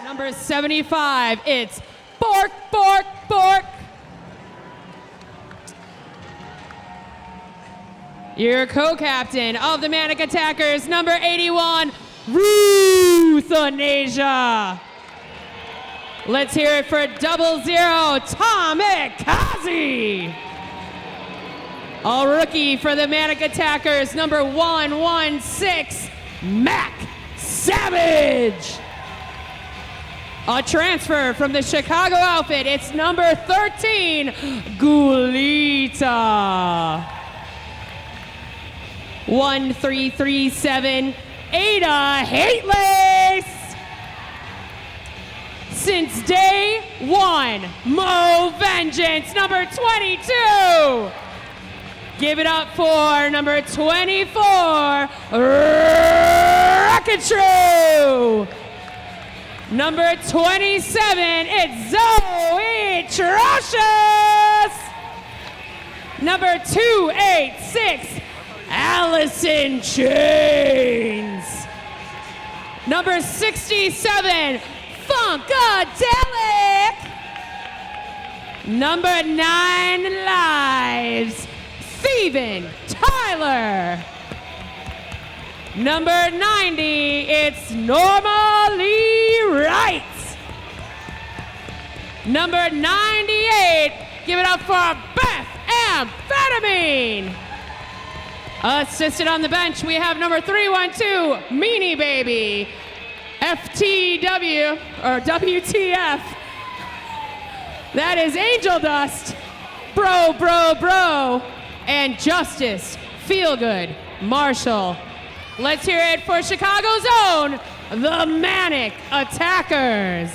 Number 75, it's Bork, Bork, Bork. Your co-captain of the Manic Attackers, number 81, Euthanasia. Let's hear it for 00, Kamikaze. A rookie for the Manic Attackers, number 116, Mac Savage. A transfer from the Chicago outfit, it's number 13, Gulita. 1337, Ada Hateless. Since day one, Mo Vengeance, number 22. Give it up for number 24, Rocketru. Number 27, it's Zoe Trocious. Number 286, Allison Chains. Number 67, Funkadelic. Number 9 Lives, Steven Tyler. Number 90, it's Normally Right. Number 98, give it up for Beth Amphetamine. Assisted on the bench, we have number 312, Meanie Baby, FTW, or WTF. That is Angel Dust, Bro, Bro, Bro, and Justice, Feel Good, Marshall. Let's hear it for Chicago's own, the Manic Attackers.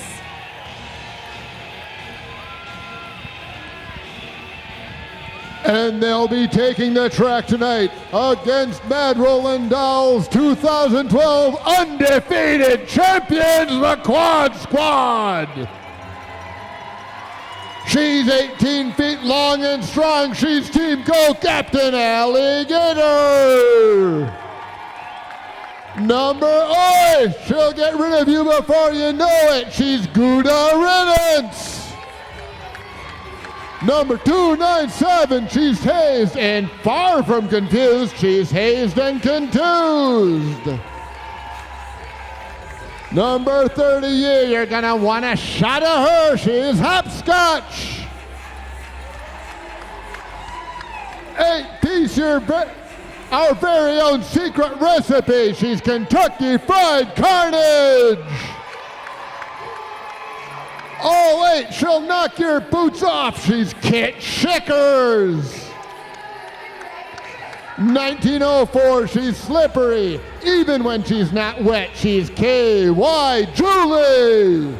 And they'll be taking the track tonight against Mad Rollin Dolls 2012 undefeated champions, the Quad Squad. She's 18 feet long and strong. She's Team Co-Captain Alligator. Number 8, she'll get rid of you before you know it. She's Gouda Riddance. Number 297, she's hazed and far from confused. She's hazed and contused. Number 30, you're gonna want a shot of her. She's hopscotch. 8-piece, our very own secret recipe. She's Kentucky Fried Carnage. All 8, she'll knock your boots off. She's Kit Shickers. 1904, she's slippery. Even when she's not wet, she's KY Julie.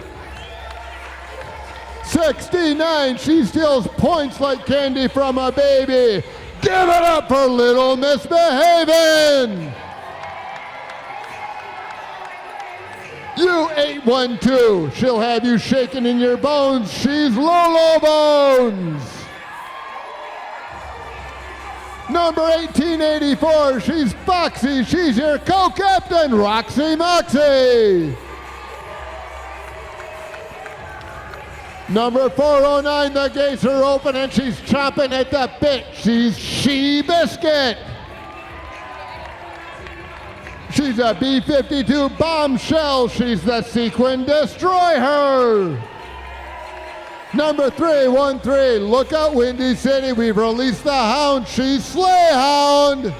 69, she steals points like candy from a baby. Give it up for Little Misbehavin'. You 812, she'll have you shaking in your bones. She's Lolo Bones. Number 1884, she's Foxy. She's your co-captain, Roxy Moxie. Number 409, the gates are open and she's chomping at the bit. She's She Biscuit. She's a B-52 bombshell. She's the Sequin Destroyer. Number 313, look out Windy City, we've released the Hound. She's Slayhound.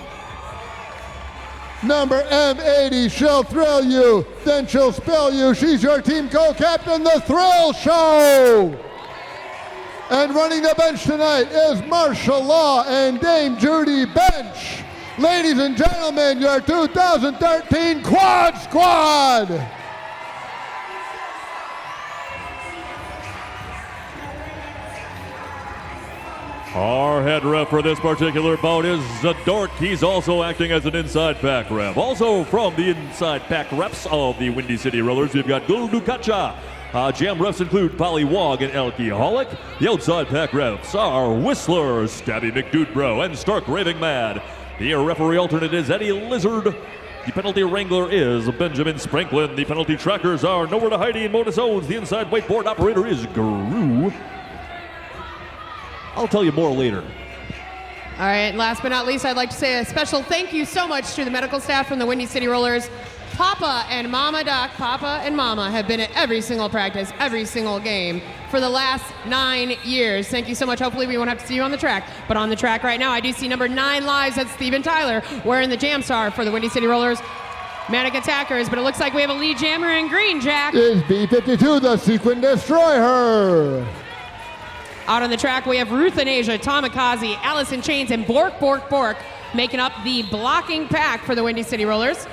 Number M80, she'll thrill you, then she'll spill you. She's your team co-captain, the Thrill Show. And running the bench tonight is Martial Law and Dame Judy Bench. Ladies and gentlemen, your 2013 Quad Squad. Our head ref for this particular bout is Zadork. He's also acting as an inside pack ref. Also from the inside pack reps of the Windy City Rollers, we've got Guldukacha. Jam refs include Polly Wog and Alcoholic. The outside pack refs are Whistler, Stabby McDudebro, and Stark Raving Mad. The referee alternate is Eddie Lizard. The penalty wrangler is Benjamin Spranklin. The penalty trackers are Nowhere to Heidi and Mona Zones. The inside whiteboard operator is Guru. I'll tell you more later. All right, last but not least, I'd like to say a special thank you so much to the medical staff from the Windy City Rollers. Papa and Mama Doc, Papa and Mama have been at every single practice, every single game for the last 9 years. Thank you so much. Hopefully we won't have to see you on the track. But on the track right now, I do see number 9 lives. That's Steven Tyler wearing the Jam Star for the Windy City Rollers. Manic Attackers, but it looks like we have a lead jammer in green, Jack. Is B52, the Sequin Destroyer. Out on the track, we have Ruth and Asia, Tamikaze, Allison Chains, and Bork making up the blocking pack for the Windy City Rollers.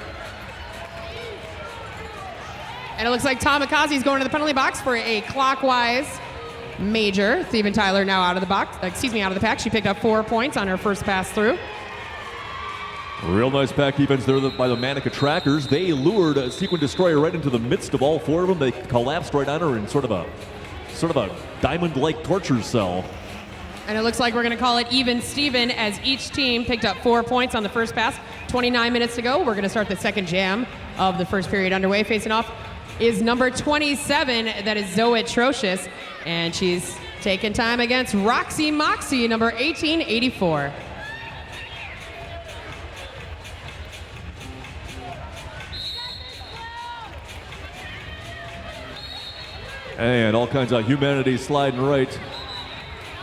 And it looks like Tamikaze's going to the penalty box for a clockwise major. Steven Tyler now out of the pack. She picked up 4 points on her first pass through. Real nice pack defense there by the Manic Attackers. They lured a Sequin Destroyer right into the midst of all 4 of them. They collapsed right on her in sort of a diamond-like torture cell. And it looks like we're going to call it even Steven as each team picked up 4 points on the first pass. 29 minutes to go. We're going to start the second jam of the first period underway. Facing off is number 27, that is Zoe Atrocious, and she's taking time against Roxy Moxie, number 1884. And all kinds of humanity sliding right.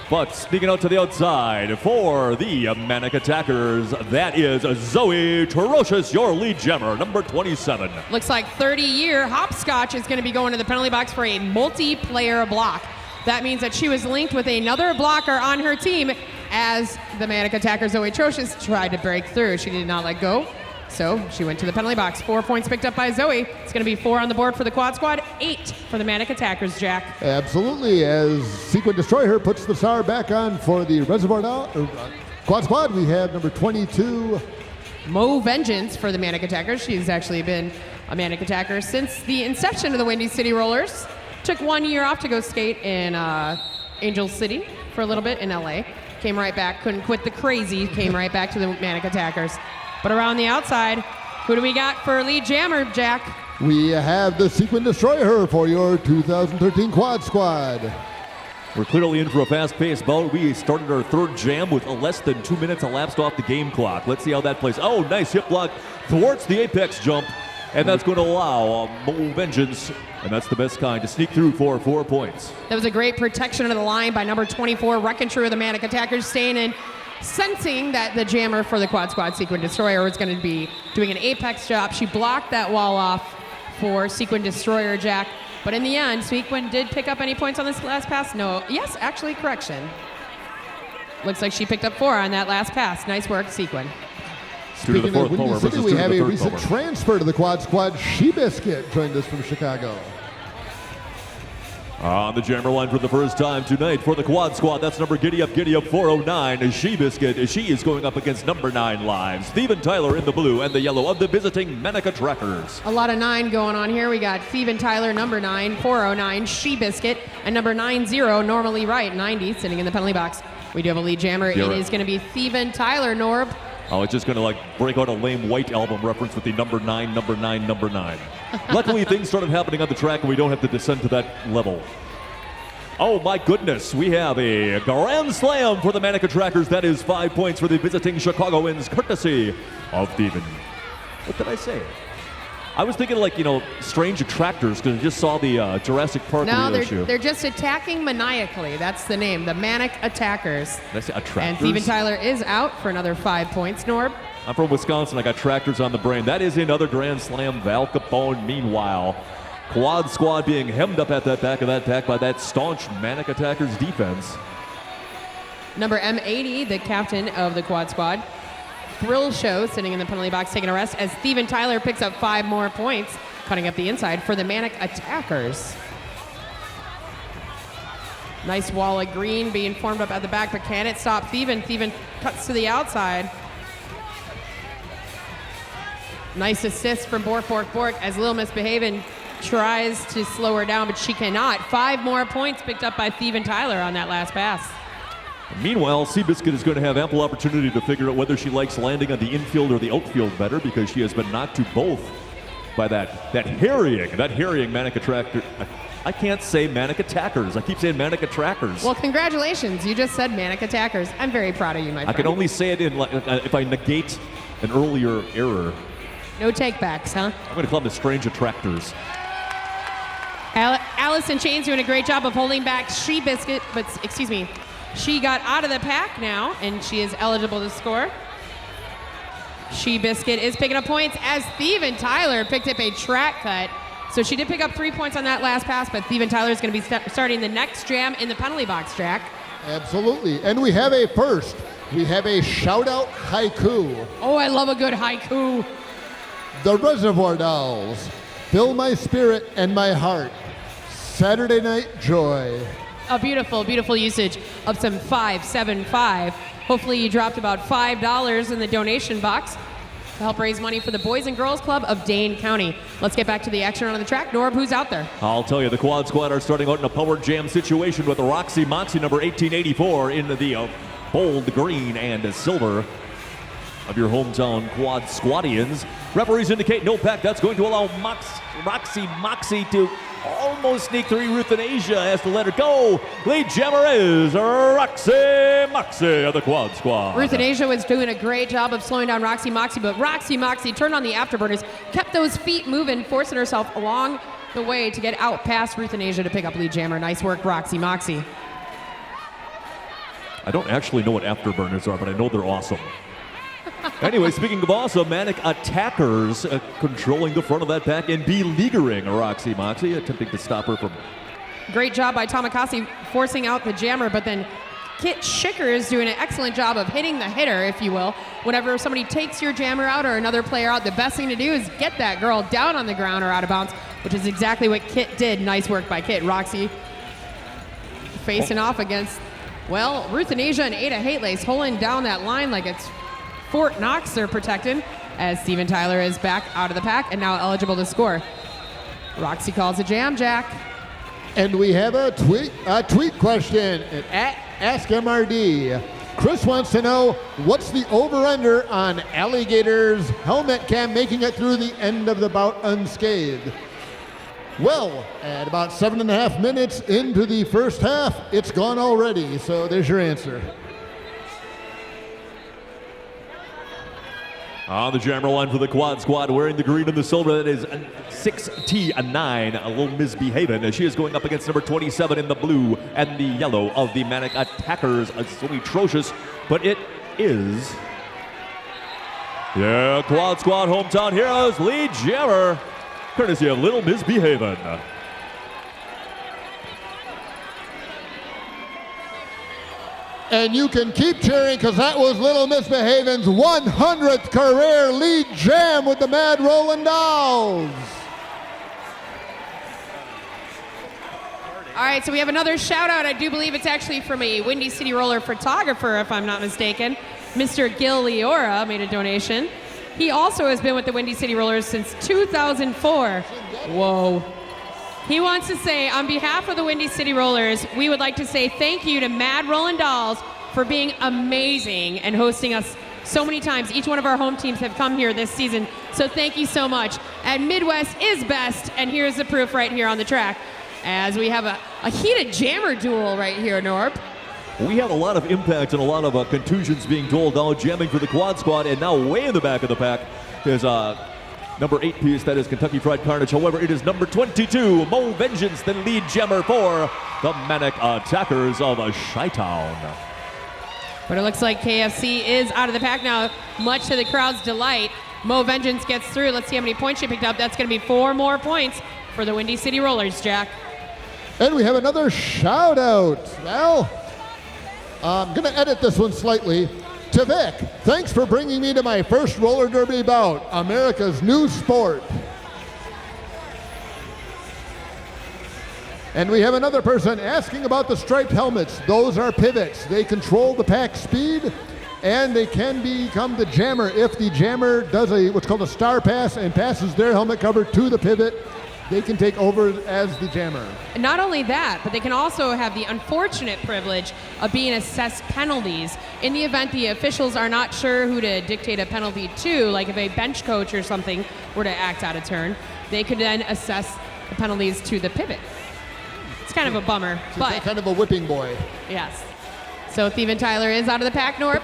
But sneaking out to the outside for the Manic Attackers, that is Zoe Atrocious, your lead jammer, number 27. Looks like 30-year Hopscotch is going to be going to the penalty box for a multiplayer block. That means that she was linked with another blocker on her team as the Manic Attacker Zoe Atrocious tried to break through. She did not let go, so she went to the penalty box. 4 points picked up by Zoe. It's going to be 4 on the board for the Quad Squad, 8 for the Manic Attackers, Jack. Absolutely, as Sequin Destroyer puts the star back on for the Quad Squad, we have number 22. Mo Vengeance for the Manic Attackers. She's actually been a Manic Attacker since the inception of the Windy City Rollers. Took 1 year off to go skate in Angel City for a little bit in LA. Came right back, couldn't quit the crazy, came right back to the Manic Attackers. But around the outside, who do we got for lead jammer, Jack? We have the Sequin Destroyer for your 2013 Quad Squad. We're clearly in for a fast-paced bout. We started our third jam with less than 2 minutes elapsed off the game clock. Let's see how that plays. Oh, nice hip block thwarts the apex jump, and that's going to allow Mo Vengeance, and that's the best kind, to sneak through for 4 points. That was a great protection of the line by number 24, Wrecking True of the Manic Attackers, staying in, sensing that the jammer for the Quad Squad, Sequin Destroyer, was going to be doing an apex job. She blocked that wall off for Sequin Destroyer, Jack. But in the end, Sequin did pick up any points on this last pass? No. Yes, actually, correction. Looks like she picked up 4 on that last pass. Nice work, Sequin. Speaking of Windy City, we have a recent transfer to the Quad Squad. She-Biscuit joined us from Chicago. On the jammer line for the first time tonight for the Quad Squad, that's number Giddy Up 409, She-Biscuit. She is going up against number 9 live, Steven Tyler in the blue and the yellow of the visiting Manic Attackers. A lot of 9 going on here. We got Steven Tyler, number 9, 409, She-Biscuit, and number 90, normally right, 90, sitting in the penalty box. We do have a lead jammer. It is going to be Steven Tyler, Norb. Oh, it's just going to break out a lame White Album reference with the number 9, number 9, number 9. Luckily, things started happening on the track and we don't have to descend to that level. Oh my goodness, we have a grand slam for the Manic Attackers. That is 5 points for the visiting Chicagoans, courtesy of Steven. What did I say? I was thinking strange attractors because I just saw the Jurassic Park reissue. No, they're just attacking maniacally. That's the name, the Manic Attackers. That's attractors. And Steven Tyler is out for another 5 points, Norb. I'm from Wisconsin. I got tractors on the brain. That is another grand slam. Val Capone, meanwhile. Quad Squad being hemmed up at that back of that pack by that staunch Manic Attackers defense. Number M80, the captain of the Quad Squad. Thrill Show sitting in the penalty box taking a rest as Steven Tyler picks up 5 more points, cutting up the inside for the Manic Attackers. Nice wall of green being formed up at the back, but can it stop Steven? Steven cuts to the outside. Nice assist from Bork as Lil Misbehavin' tries to slow her down, but she cannot. 5 more points picked up by Steven Tyler on that last pass. Meanwhile, Seabiscuit is going to have ample opportunity to figure out whether she likes landing on the infield or the outfield better, because she has been knocked to both by that harrying Manic attractor. I can't say Manic attackers. I keep saying Manic attrackers. Well, congratulations. You just said Manic attackers. I'm very proud of you, my friend. I can only say it in if I negate an earlier error. No takebacks, huh? I'm going to call them the strange attractors. Allison Chain's doing a great job of holding back Seabiscuit, but excuse me, she got out of the pack now, and she is eligible to score. Seabiscuit is picking up points as Steven Tyler picked up a track cut. So she did pick up 3 points on that last pass, but Steven Tyler is going to be starting the next jam in the penalty box, Jack. Absolutely. And we have a first. We have a shout-out haiku. Oh, I love a good haiku. The Reservoir Dolls, fill my spirit and my heart. Saturday night joy. A beautiful, beautiful usage of some 575. Hopefully you dropped about $5 in the donation box to help raise money for the Boys and Girls Club of Dane County. Let's get back to the action on the track. Norb, who's out there? I'll tell you, the Quad Squad are starting out in a power jam situation with Roxy Moxie, number 1884, in the bold green and silver of your hometown Quad Squadians. Referees indicate no pack. That's going to allow Roxy Moxie to almost sneak through. Ruth and Asia has to let her go. Lead jammer is Roxy Moxie of the Quad Squad. Ruth and Asia was doing a great job of slowing down Roxy Moxie, but Roxy Moxie turned on the afterburners, kept those feet moving, forcing herself along the way to get out past Ruth and Asia to pick up lead jammer. Nice work, Roxy Moxie. I don't actually know what afterburners are, but I know they're awesome. Anyway, speaking of awesome, Manic attackers controlling the front of that pack and beleaguering Roxy Moxie, attempting to stop her from... Great job by Tamakasi forcing out the jammer, but then Kit Schicker is doing an excellent job of hitting the hitter, if you will. Whenever somebody takes your jammer out or another player out, the best thing to do is get that girl down on the ground or out of bounds, which is exactly what Kit did. Nice work by Kit. Roxy facing off against, well, Ruth and Asia and Ada Hatelace holding down that line like it's Fort Knox they're protecting, as Steven Tyler is back out of the pack and now eligible to score. Roxy calls a jam, Jack. And we have a tweet question at Ask MRD. Chris wants to know, what's the over-under on Alligator's helmet cam making it through the end of the bout unscathed? Well, at about 7.5 minutes into the first half, it's gone already. So there's your answer. On the jammer line for the Quad Squad, wearing the green and the silver, that is 6T9, a little misbehaving, as she is going up against number 27 in the blue and the yellow of the Manic attackers. It's so atrocious, but it is, yeah, Quad Squad hometown heroes, lead jammer, courtesy of Little Misbehaving. And you can keep cheering because that was Little Misbehaving's 100th career lead jam with the Mad Rollin Dolls. All right, so we have another shout out. I do believe it's actually from a Windy City Roller photographer, if I'm not mistaken. Mr. Gil Leora made a donation. He also has been with the Windy City Rollers since 2004. Whoa. He wants to say, on behalf of the Windy City Rollers, we would like to say thank you to Mad Rollin Dolls for being amazing and hosting us so many times. Each one of our home teams have come here this season, so thank you so much. And Midwest is best, and here's the proof right here on the track, as we have a heated jammer duel right here, Norb. We have a lot of impact and a lot of contusions being doled out, jamming for the Quad Squad, and now way in the back of the pack is number 8 piece, that is Kentucky Fried Carnage. However, it is number 22, Mo Vengeance, the lead jammer for the Manic attackers of Chi-Town. But it looks like KFC is out of the pack now, much to the crowd's delight. Mo Vengeance gets through. Let's see how many points she picked up. That's going to be 4 more points for the Windy City Rollers, Jack. And we have another shout out. Well, I'm going to edit this one slightly. To Vic, thanks for bringing me to my first roller derby bout, America's new sport. And we have another person asking about the striped helmets. Those are pivots. They control the pack speed, and they can become the jammer if the jammer does what's called a star pass and passes their helmet cover to the pivot. they can take over as the jammer. And not only that, but they can also have the unfortunate privilege of being assessed penalties in the event the officials are not sure who to dictate a penalty to, like if a bench coach or something were to act out of turn, they could then assess the penalties to the pivot. It's kind of a bummer, So but kind of a whipping boy. yes. So Steven Tyler is out of the pack, Norb.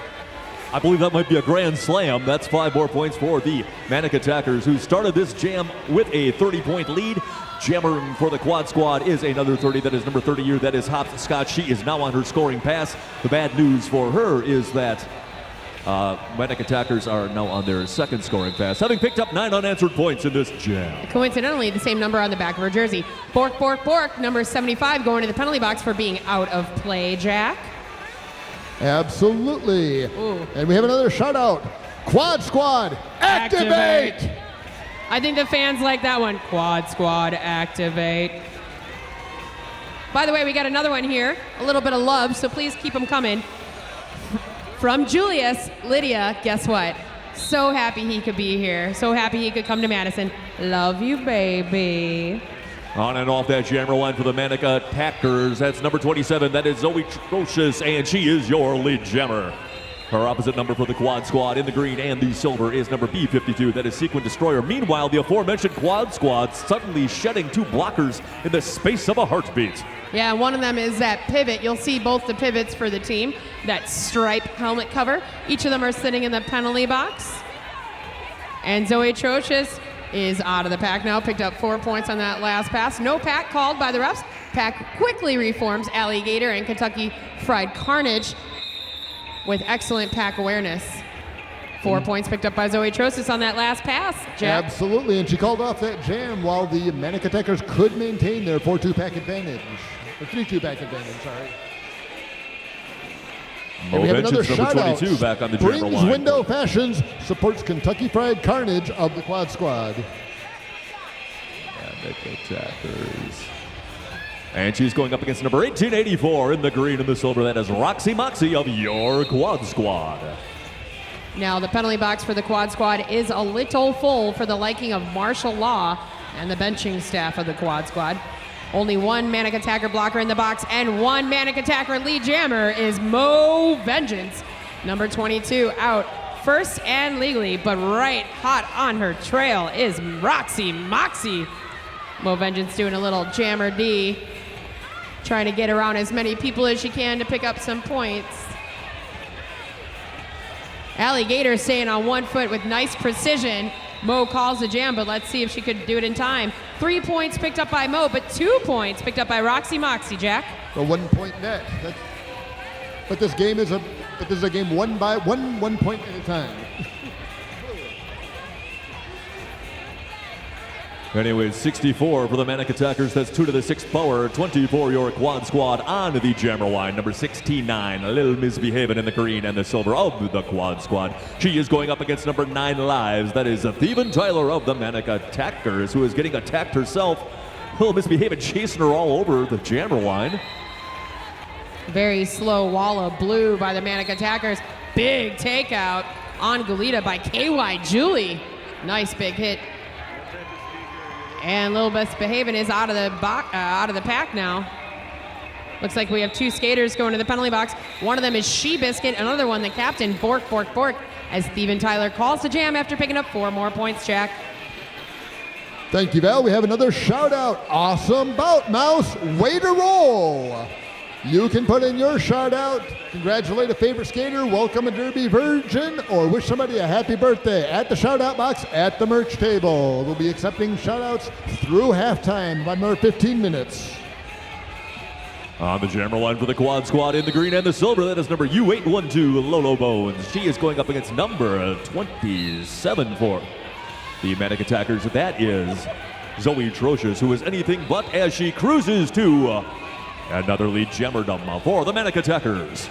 I believe that might be a grand slam. That's 5 more points for the Manic Attackers, who started this jam with a 30-point lead. Jammer for the quad squad is another 30. That is number 30 year. That is Hops Scott. She is now on her scoring pass. The bad news for her is that Manic Attackers are now on their second scoring pass, having picked up 9 unanswered points in this jam. Coincidentally, the same number on the back of her jersey. Bork, bork, bork, number 75 going to the penalty box for being out of play, Jack. Absolutely. Ooh. And we have another shout out. Quad Squad, activate! I think the fans like that one. Quad Squad, activate. By the way, we got another one here. A little bit of love, so please keep them coming. From Julius, Lydia, guess what? So happy he could be here. So happy he could come to Madison. Love you, baby. On and off that jammer line for the Manic Attackers. That's number 27. That is Zoe Trocious, and she is your lead jammer. Her opposite number for the quad squad in the green and the silver is number B52. That is Sequin Destroyer. Meanwhile, the aforementioned quad squad suddenly shedding 2 blockers in the space of a heartbeat. Yeah, one of them is that pivot. You'll see both the pivots for the team, that stripe helmet cover. Each of them are sitting in the penalty box. And Zoe Trocious is out of the pack now, picked up 4 points on that last pass. No pack called by the refs. Pack quickly reforms Alligator and Kentucky Fried Carnage with excellent pack awareness. 4 points picked up by Zoe Trocious on that last pass, Jack. Absolutely, and she called off that jam while the Manic Attackers could maintain their 4-2 pack advantage. Or 3-2 pack advantage, sorry. Mo we have another Vengeance, number shout 22 out. back on the jammer Brings line. Window Fashions supports Kentucky Fried Carnage of the Quad Squad. Manic Attackers. And she's going up against number 1884 in the green and the silver. That is Roxy Moxie of your quad squad. Now the penalty box for the quad squad is a little full for the liking of martial law and the benching staff of the quad squad. Only one Manic Attacker blocker in the box and one Manic Attacker lead jammer is Mo Vengeance. Number 22 out first and legally, but right hot on her trail is Roxy Moxie. Mo Vengeance doing a little jammer D, trying to get around as many people as she can to pick up some points. Alligator staying on 1 foot with nice precision. Mo calls the jam, but let's see if she could do it in time. 3 points picked up by Mo, but 2 points picked up by Roxy Moxie, Jack. A 1 point net. But this game is a game one point at a time. Anyways, 64 for the Manic Attackers. That's 2 to the 6th power. 24 your quad squad on the jammer line. Number 69, a little misbehaving in the green and the silver of the quad squad. She is going up against number 9 lives. That is Steven Tyler of the Manic Attackers, who is getting attacked herself. A little misbehaving, chasing her all over the jammer line. Very slow wall of blue by the Manic Attackers. Big takeout on Galita by KY Julie. Nice big hit. And Little Misbehaving is out of the pack now. Looks like we have 2 skaters going to the penalty box. One of them is She Biscuit, another one the captain, Bork, Bork, Bork, as Steven Tyler calls the jam after picking up 4 more points, Jack. Thank you, Val. We have another shout out. Awesome bout, Mouse. Way to roll. You can put in your shout out, congratulate a favorite skater, welcome a Derby Virgin, or wish somebody a happy birthday at the shout out box at the merch table. We'll be accepting shout outs through halftime, about another 15 minutes. On the jammer line for the quad squad in the green and the silver, that is number U812, Lolo Bones. She is going up against number 27 for the Manic Attackers. That is Zoe Trocious, who is anything but as she cruises to another lead jammerdom for the Manic Attackers.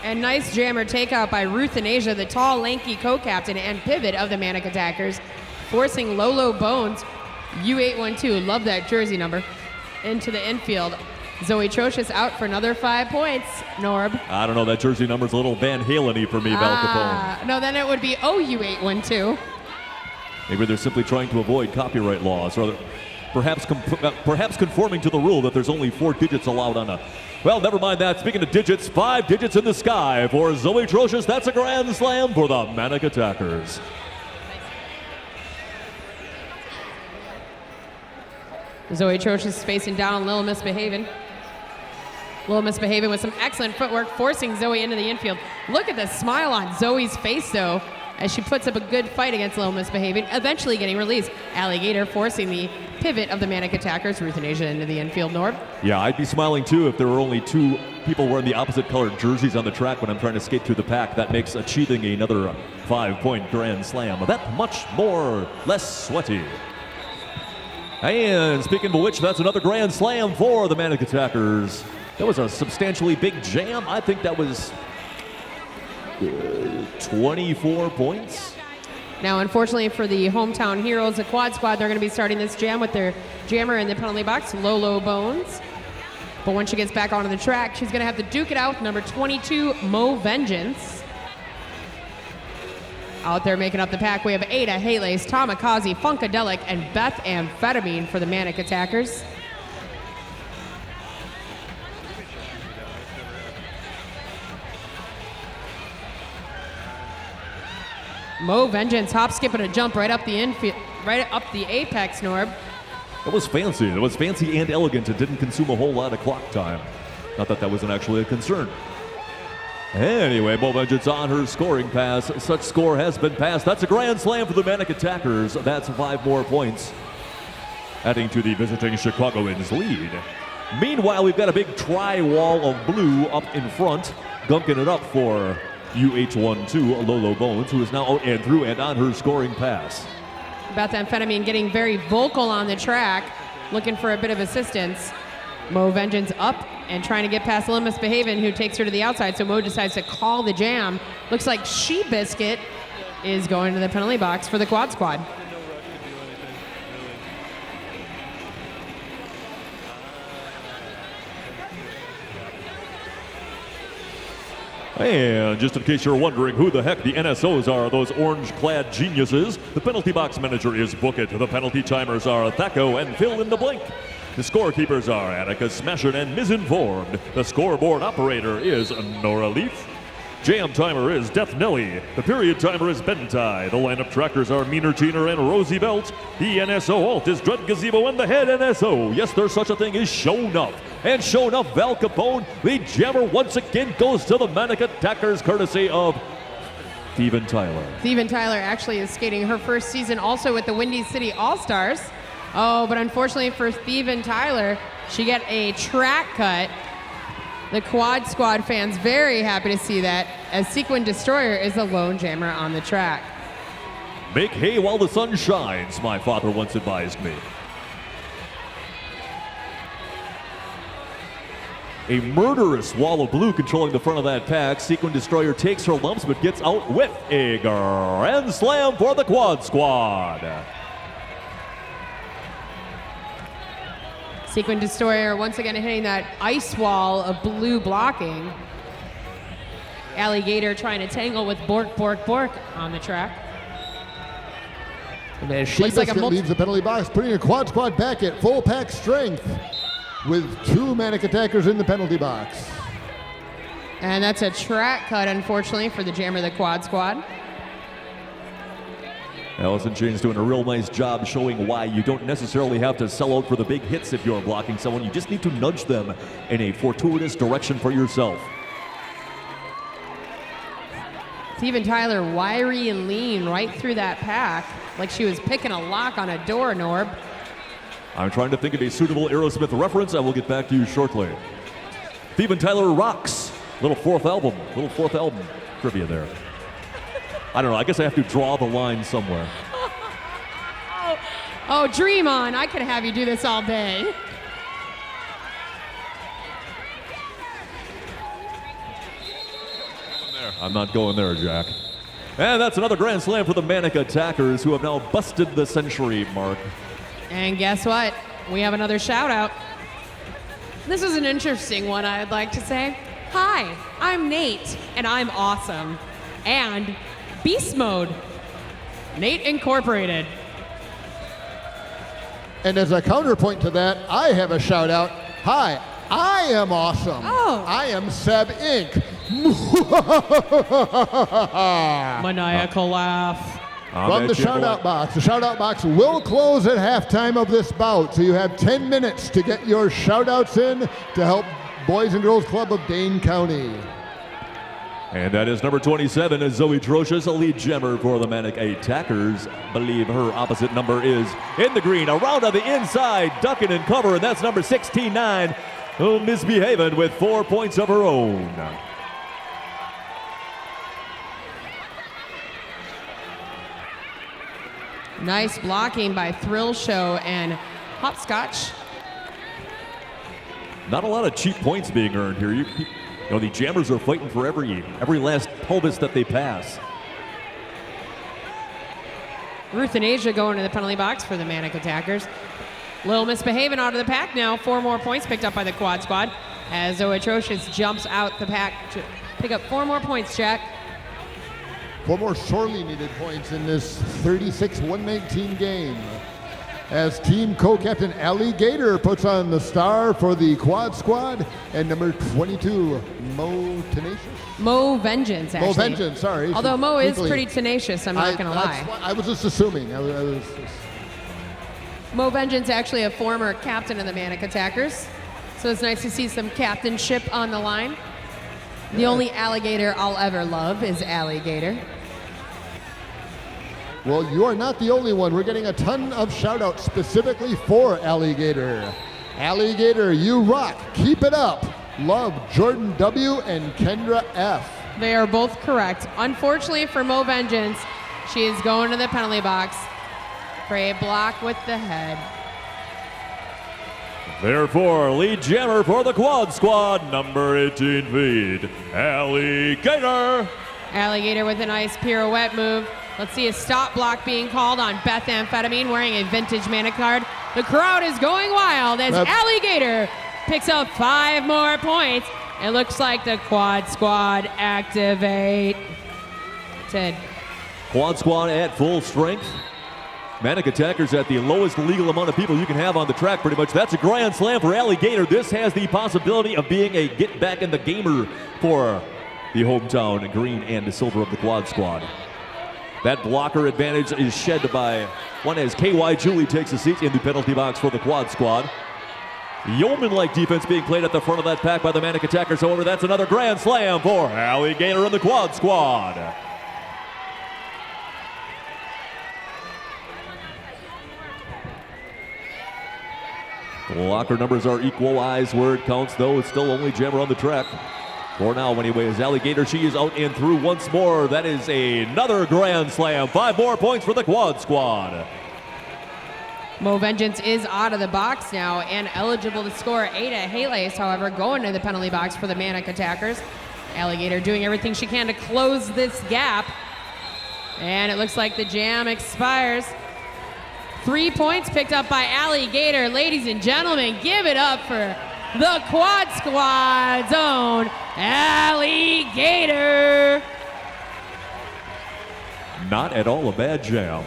And nice jammer takeout by Ruth and Asia, the tall, lanky co-captain and pivot of the Manic Attackers, forcing Lolo Bones, U812, love that jersey number, into the infield. Zoe Trocious out for another 5 points, Norb. I don't know, that jersey number's a little Van Halen-y for me, Val Capone. No, then it would be OU812. Maybe they're simply trying to avoid copyright laws. Or Perhaps conforming to the rule that there's only 4 digits allowed on a... Well, never mind that. Speaking of digits, 5 digits in the sky for Zoe Trocious. That's a grand slam for the Manic Attackers. Zoe Trocious facing down Little Misbehaving. Little Misbehaving with some excellent footwork, forcing Zoe into the infield. Look at the smile on Zoe's face, though, as she puts up a good fight against Little Misbehaving, eventually getting released. Alligator forcing the pivot of the Manic Attackers, Ruth and Asia into the infield, Norb. Yeah, I'd be smiling too if there were only 2 people wearing the opposite colored jerseys on the track when I'm trying to skate through the pack. That makes achieving another 5-point grand slam that much more less sweaty. And speaking of which, that's another grand slam for the Manic Attackers. That was a substantially big jam. I think that was 24 points. Now, unfortunately for the hometown heroes, the Quad Squad, they're going to be starting this jam with their jammer in the penalty box, Lolo Bones. But when she gets back onto the track, she's going to have to duke it out with number 22, Mo Vengeance. Out there making up the pack, we have Ada, Haylace, Tamikaze, Funkadelic, and Beth Amphetamine for the Manic Attackers. Mo Vengeance hop, skip, and a jump right up the infield, right up the apex, Norb. It was fancy. It was fancy and elegant. It didn't consume a whole lot of clock time. Not that that wasn't actually a concern. Anyway, Mo Vengeance on her scoring pass. Such score has been passed. That's a grand slam for the Manic Attackers. That's 5 more points, adding to the visiting Chicagoans' lead. Meanwhile, we've got a big tri-wall of blue up in front, gunking it up for UH12, Lolo Bones, who is now out and through and on her scoring pass. Beth Amphetamine getting very vocal on the track, looking for a bit of assistance. Mo Vengeance up and trying to get past Little Misbehaving, who takes her to the outside, so Mo decides to call the jam. Looks like She Biscuit is going to the penalty box for the Quad Squad. And just in case you're wondering who the heck the NSOs are, those orange-clad geniuses, the penalty box manager is Bookit. The penalty timers are Thaco and Fill in the Blank. The scorekeepers are Attica Smashin and Misinformed. The scoreboard operator is Nora Leaf. Jam timer is Death Nelly. The period timer is Bentai. The lineup trackers are Meaner Teener and Rosie Belt. The NSO alt is Dread Gazebo, and the head NSO, yes, there's such a thing, is Shown Up. And Shown Up, Val Capone, the jammer once again goes to the Manic Attackers, courtesy of Steven Tyler. Steven Tyler actually is skating her first season also with the Windy City All-Stars. Oh, but unfortunately for Steven Tyler, she got a track cut. The Quad Squad fans very happy to see that, as Sequin Destroyer is a lone jammer on the track. Make hay while the sun shines, my father once advised me. A murderous wall of blue controlling the front of that pack. Sequin Destroyer takes her lumps but gets out with a grand slam for the Quad Squad. Sequin Destroyer once again hitting that ice wall of blue blocking. Alligator trying to tangle with Bork on the track. And as She Biscuit leaves the penalty box, putting a Quad Squad back at full pack strength with 2 Manic Attackers in the penalty box. And that's a track cut, unfortunately, for the jammer of the Quad Squad. Allison Shane's doing a real nice job showing why you don't necessarily have to sell out for the big hits if you're blocking someone. You just need to nudge them in a fortuitous direction for yourself. Steven Tyler, wiry and lean right through that pack, like she was picking a lock on a door, Norb. I'm trying to think of a suitable Aerosmith reference. I will get back to you shortly. Steven Tyler rocks. Little fourth album trivia there. I don't know. I guess I have to draw the line somewhere. Oh, dream on. I could have you do this all day. I'm not going there, Jack. And that's another grand slam for the Manic Attackers, who have now busted the century mark. And guess what? We have another shout out. This is an interesting one, I'd like to say. Hi, I'm Nate, and I'm awesome. And Beast Mode, Nate Incorporated. And as a counterpoint to that, I have a shout out. Hi, I am awesome. Oh. I am Seb Inc. Maniacal laugh. From the shout out box. The shout out box will close at halftime of this bout. So you have 10 minutes to get your shout outs in to help Boys and Girls Club of Dane County. And that is number 27 is Zoe Trocious, a lead gemmer for the Manic Attackers. Believe her opposite number is in the green. Around on the inside, ducking and cover, and that's number 16-9, Misbehaving with 4 points of her own. Nice blocking by Thrill Show and Hopscotch. Not a lot of cheap points being earned here. You know, the jammers are fighting for every last pelvis that they pass. Ruth and Asia going to the penalty box for the Manic Attackers. Little Misbehaving out of the pack now. 4 more points picked up by the quad squad as Zoe Trocious jumps out the pack to pick up 4 more points, Jack. 4 more sorely needed points in this 36-119 game. As team co-captain Allie Gator puts on the star for the quad squad, and number 22, Mo Tenacious. Mo Vengeance, actually. Mo Vengeance, sorry. Although Mo is pretty tenacious, I'm not going to lie. I was just assuming. Mo Vengeance, actually a former captain of the Manic Attackers. So it's nice to see some captainship on the line. The only alligator I'll ever love is Alligator. Well, you are not the only one. We're getting a ton of shout-outs specifically for Alligator. Alligator, you rock. Keep it up. Love, Jordan W. and Kendra F. They are both correct. Unfortunately for Mo Vengeance, she is going to the penalty box for a block with the head. Therefore, lead jammer for the quad squad, number 18 feed, Alligator. Alligator with a nice pirouette move. Let's see a stop block being called on Beth Amphetamine wearing a vintage Manic card. The crowd is going wild as Alligator picks up 5 more points. It looks like the quad squad activate. Ted. Quad squad at full strength. Manic Attackers at the lowest legal amount of people you can have on the track, pretty much. That's a grand slam for Alligator. This has the possibility of being a get back in the gamer for the hometown green and the silver of the quad squad. That blocker advantage is shed by one as KY Julie takes a seat in the penalty box for the quad squad. Yeoman-like defense being played at the front of that pack by the Manic Attackers. However, that's another grand slam for Alligator and the quad squad. The locker numbers are equalized where it counts, though it's still only jammer on the track. For now, anyways, Alligator, she is out and through once more. That is another grand slam. 5 more points for the quad squad. Mo Vengeance is out of the box now and eligible to score. Ada Hales, however, going to the penalty box for the Manic Attackers. Alligator doing everything she can to close this gap. And it looks like the jam expires. 3 points picked up by Alligator. Ladies and gentlemen, give it up for the quad squad's own Alligator. Not at all a bad jam.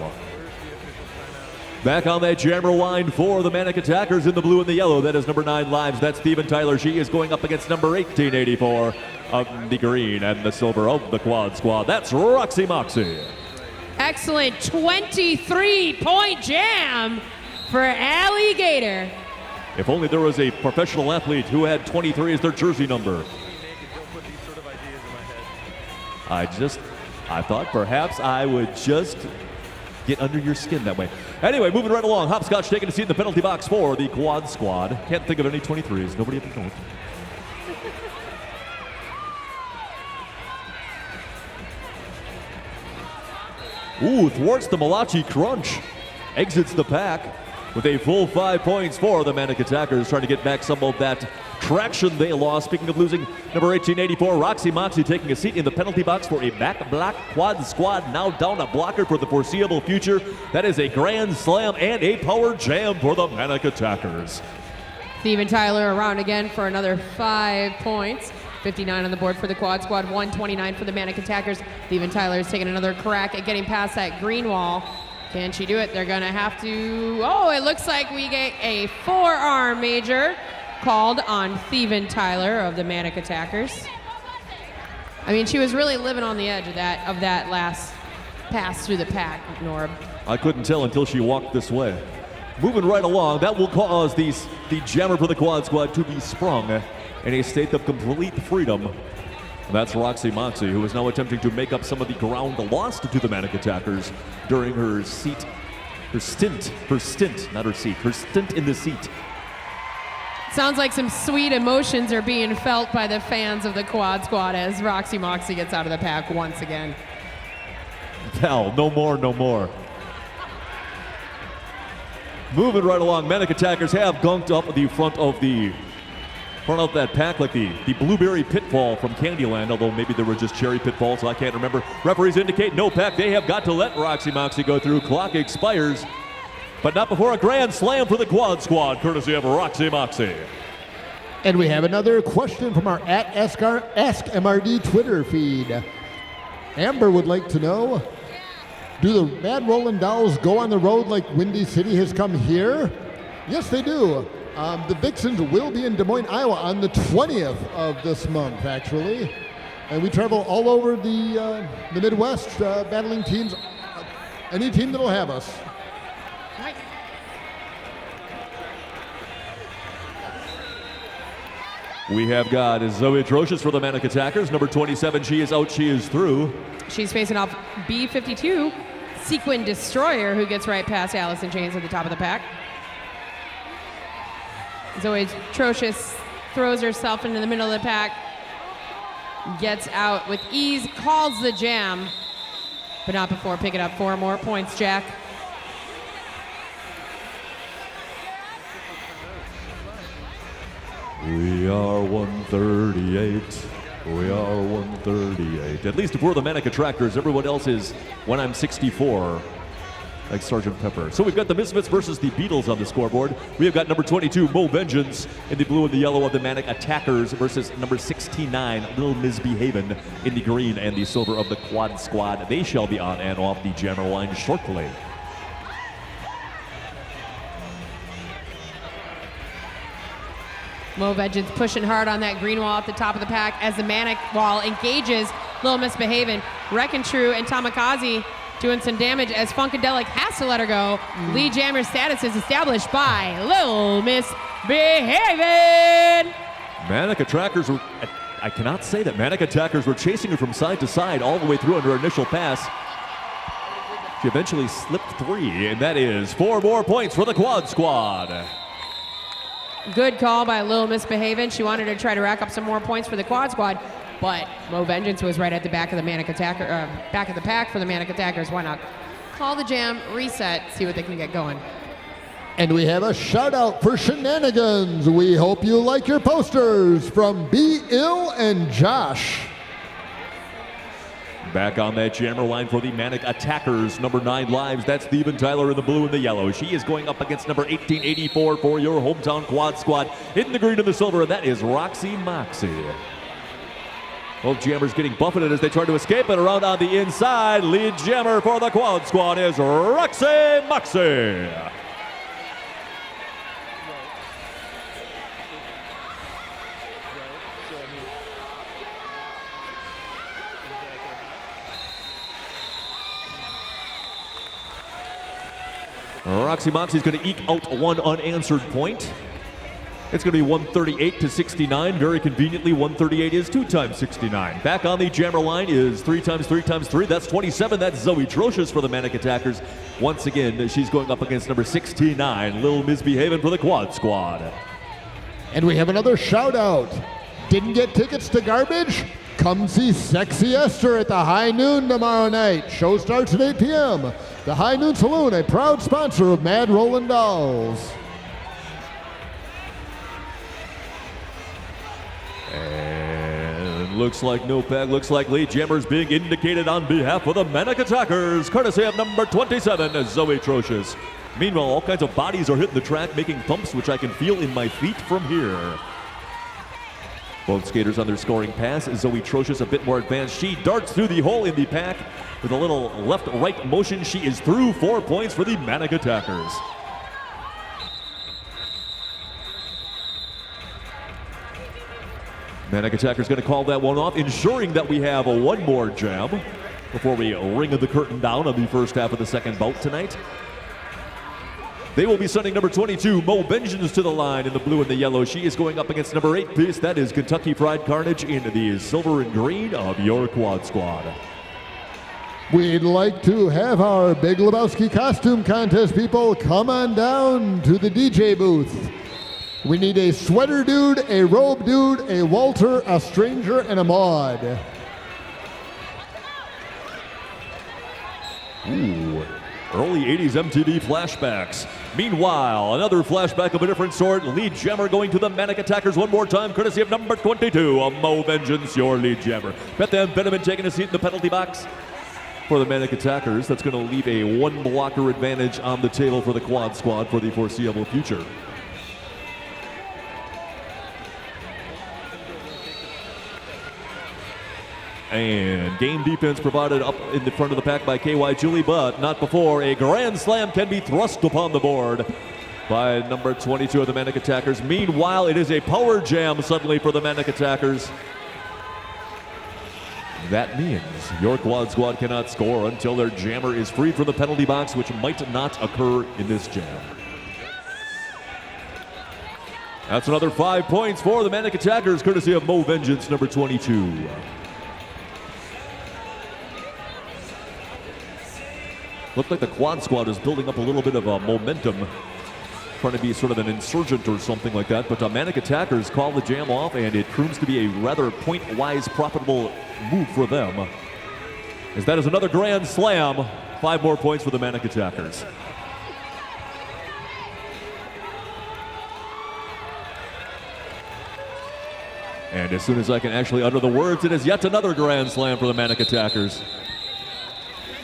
Back on that jammer line for the Manic Attackers in the blue and the yellow. That is number 9 Lives. That's Steven Tyler. She is going up against number 1884 of the green and the silver of the quad squad. That's Roxy Moxie. Excellent 23-point jam for Alligator. If only there was a professional athlete who had 23 as their jersey number. I thought perhaps I would just get under your skin that way. Anyway, moving right along. Hopscotch taking a seat in the penalty box for the quad squad. Can't think of any 23s. Nobody at the moment. Ooh, thwarts the Malachi Crunch. Exits the pack with a full 5 points for the Manic Attackers, trying to get back some of that traction they lost. Speaking of losing, number 1884, Roxy Moxie taking a seat in the penalty box for a back block quad squad, now down a blocker for the foreseeable future. That is a grand slam and a power jam for the Manic Attackers. Steven Tyler around again for another 5 points. 59 on the board for the quad squad, 129 for the Manic Attackers. Steven Tyler is taking another crack at getting past that green wall. Can she do it? They're gonna have to, oh, it looks like we get a forearm major called on Thievin Tyler of the Manic Attackers. I mean, she was really living on the edge of that last pass through the pack, Norb. I couldn't tell until she walked this way. Moving right along, that will cause the jammer for the quad squad to be sprung in a state of complete freedom. That's Roxy Moxie, who is now attempting to make up some of the ground lost to the Manic Attackers during her stint in the seat. Sounds like some sweet emotions are being felt by the fans of the quad squad as Roxy Moxie gets out of the pack once again. Hell, no more, no more. Moving right along, Manic Attackers have gunked up the front of that pack like the blueberry pitfall from Candyland, although maybe there were just cherry pitfalls, so I can't remember. Referees indicate no pack. They have got to let Roxy Moxie go through. Clock expires, but not before a grand slam for the quad squad, courtesy of Roxy Moxie. And we have another question from our Ask MRD Twitter feed. Amber would like to know, do the Mad Rollin Dolls go on the road like Windy City has come here? Yes, they do. The Vixens will be in Des Moines, Iowa on the 20th of this month, actually. And we travel all over the Midwest battling teams, any team that'll have us. We have got Zoe Atrocious for the Manic Attackers. Number 27, she is out, she is through. She's facing off B52, Sequin Destroyer, who gets right past Allison Chains at the top of the pack. Zoe Atrocious throws herself into the middle of the pack, gets out with ease, calls the jam, but not before picking up 4 more points, Jack. We are 138. We are 138. At least if we're the Manic Attractors, everyone else is when I'm 64, like Sgt. Pepper. So we've got the Misfits versus the Beatles on the scoreboard. We have got number 22, Mo Vengeance, in the blue and the yellow of the Manic Attackers versus number 69, Lil Misbehavin', in the green and the silver of the Quad Squad. They shall be on and off the jammer line shortly. Mo Vengeance pushing hard on that green wall at the top of the pack as the Manic wall engages Lil Misbehavin'. Wrecking True and Tamikaze doing some damage as Funkadelic has to let her go. Lead jammer status is established by Lil Misbehavin'. Manic Attackers were, I cannot say that Manic Attackers were chasing her from side to side all the way through on her initial pass. She eventually slipped 3, and that is 4 more points for the Quad Squad. Good call by Lil Misbehavin'. She wanted to try to rack up some more points for the Quad Squad, but Mo Vengeance was right at the back of the Manic Attacker, back of the pack for the Manic Attackers. Why not call the jam, reset, see what they can get going. And we have a shout out for Shenanigans. We hope you like your posters from Be Ill and Josh. Back on that jammer line for the Manic Attackers, number 9 lives. That's Thievin Tyler in the blue and the yellow. She is going up against number 1884 for your hometown Quad Squad in the green and the silver, and that is Roxy Moxie. Both jammers getting buffeted as they try to escape, and around on the inside, lead jammer for the Quad Squad is Roxy Moxie. Roxy Moxie's going to eke out 1 unanswered point. It's going to be 138 to 69. Very conveniently, 138 is 2 times 69. Back on the jammer line is 3 times 3 times 3. That's 27. That's Zoe Atrocious for the Manic Attackers. Once again, she's going up against number 69, Lil Misbehavin' for the Quad Squad. And we have another shout out. Didn't get tickets to Garbage? Come see Sexy Esther at the High Noon tomorrow night. Show starts at 8 p.m. The High Noon Saloon, a proud sponsor of Mad Rollin Dolls. And looks like no pack, looks like lead jammers being indicated on behalf of the Manic Attackers, courtesy of number 27, Zoe Atrocious. Meanwhile, all kinds of bodies are hitting the track, making thumps, which I can feel in my feet from here. Both skaters on their scoring pass. Zoe Trocious a bit more advanced. She darts through the hole in the pack with a little left-right motion. She is through. 4 points for the Manic attackers. Manic attackers going to call that one off, ensuring that we have one more jam before we ring the curtain down on the first half of the second bout tonight. They will be sending number 22, Mo Vengeance, to the line in the blue and the yellow. She is going up against number 8 piece. That is Kentucky Fried Carnage in the silver and green of your quad squad. We'd like to have our Big Lebowski costume contest people come on down to the DJ booth. We need a sweater dude, a robe dude, a Walter, a stranger, and a Maud. Ooh, early 80s MTV flashbacks. Meanwhile, another flashback of a different sort. Lead jammer going to the Manic attackers one more time, courtesy of number 22, a Mo Vengeance, your lead jammer. Beth Ann Benjamin taking a seat in the penalty box for the Manic attackers. That's going to leave a 1 blocker advantage on the table for the quad squad for the foreseeable future. And game defense provided up in the front of the pack by KY Julie, but not before a grand slam can be thrust upon the board by number 22 of the Manic attackers. Meanwhile, it is a power jam suddenly for the Manic attackers. That means your quad squad cannot score until their jammer is freed from the penalty box, which might not occur in this jam. That's another 5 points for the Manic attackers, courtesy of Mo Vengeance, number 22. Looked like the quad squad is building up a little bit of momentum, trying to be sort of an insurgent or something like that, but Manic attackers call the jam off, and it proves to be a rather point-wise profitable move for them, as that is another grand slam. 5 more points for the Manic attackers. And as soon as I can actually utter the words, it is yet another grand slam for the Manic attackers.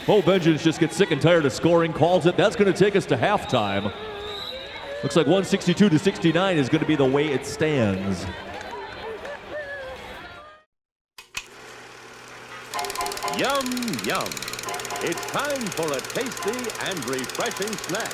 Mo Vengeance just gets sick and tired of scoring, calls it. That's going to take us to halftime. Looks like 162-69 is going to be the way it stands. Yum, yum. It's time for a tasty and refreshing snack.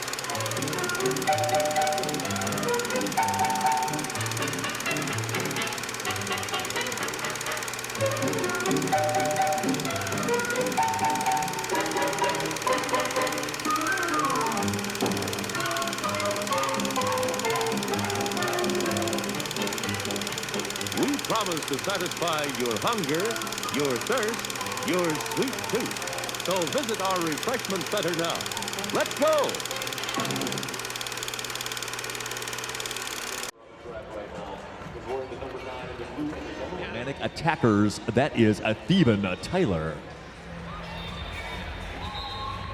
We promise to satisfy your hunger, your thirst, your sweet tooth. So visit our refreshment center now. Let's go! Manic attackers, that is a Thievin Tyler.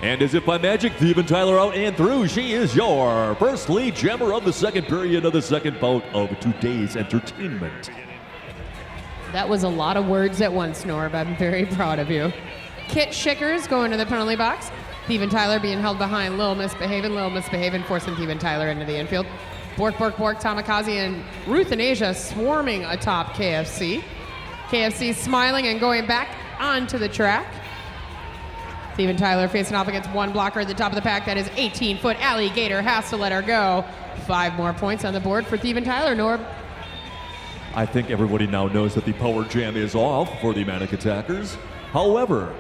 And as if by magic, Thievin Tyler out and through. She is your first lead jammer of the second period of the second bout of today's entertainment. That was a lot of words at once, Norb. I'm very proud of you. Kit Schickers going to the penalty box. Thievin Tyler being held behind Lil Misbehavin'. Lil Misbehavin' forcing Thievin Tyler into the infield. Bork, Tamikaze, and Ruth and Asia swarming atop KFC. KFC smiling and going back onto the track. Thievin Tyler facing off against one blocker at the top of the pack. That is 18-foot Alligator. Has to let her go. 5 more points on the board for Thievin Tyler, Norb. I think everybody now knows that the power jam is off for the Manic attackers. However,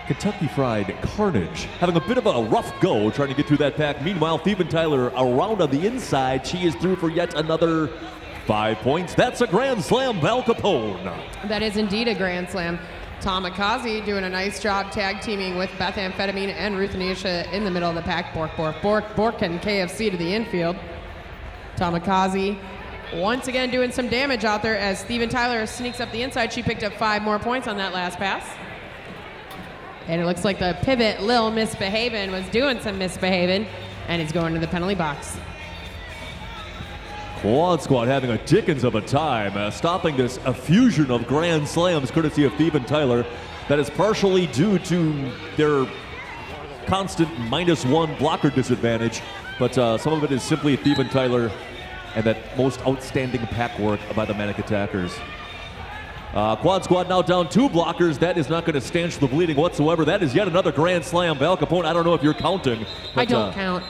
Kentucky Fried Carnage having a bit of a rough go trying to get through that pack. Meanwhile, Thievin Tyler around on the inside. She is through for yet another 5 points. That's a grand slam, Val Capone. That is indeed a grand slam. Tamikaze doing a nice job tag teaming with Beth Amphetamine and Ruth Anisha in the middle of the pack. Bork and KFC to the infield. Tamikaze once again doing some damage out there as Thievin Tyler sneaks up the inside. She picked up 5 more points on that last pass. And it looks like the pivot, Lil Misbehavin', was doing some misbehaving, and he's going to the penalty box. Quad squad having a dickens of a time, stopping this effusion of grand slams courtesy of Thievin Tyler. That is partially due to their constant -1 blocker disadvantage, but some of it is simply Thievin Tyler and that most outstanding pack work by the Manic attackers. Quad Squad now down 2 blockers. That is not going to stanch the bleeding whatsoever. That is yet another Grand Slam. Val Capone, I don't know if you're counting. But, I don't count.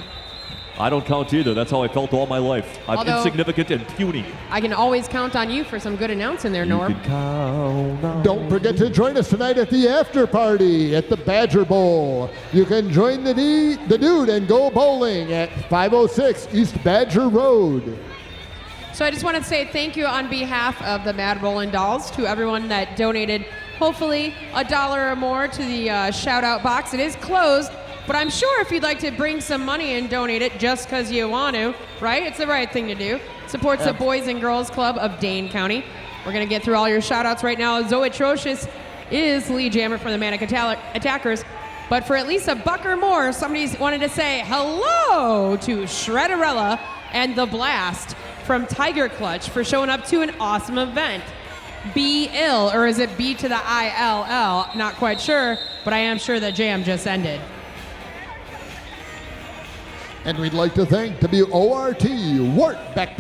I don't count either. That's how I felt all my life. I'm insignificant and puny. I can always count on you for some good announcing there, Norm. You can count on Don't forget to join us tonight at the after party at the Badger Bowl. You can join the dude and go bowling at 506 East Badger Road. So I just want to say thank you on behalf of the Mad Rollin Dolls to everyone that donated, hopefully $1 or more to the shout-out box. It is closed, but I'm sure if you'd like to bring some money and donate it just because you want to, right? It's the right thing to do. Supports the Boys and Girls Club of Dane County. We're going to get through all your shout-outs right now. Zoe Atrocious is lead jammer for the Manic Attackers. But for at least $1 or more, somebody wanted to say hello to Shredderella and The Blast from Tiger Clutch for showing up to an awesome event. Be ill, or is it B to the ILL? Not quite sure, but I am sure the jam just ended. And we'd like to thank WORT, Wart Back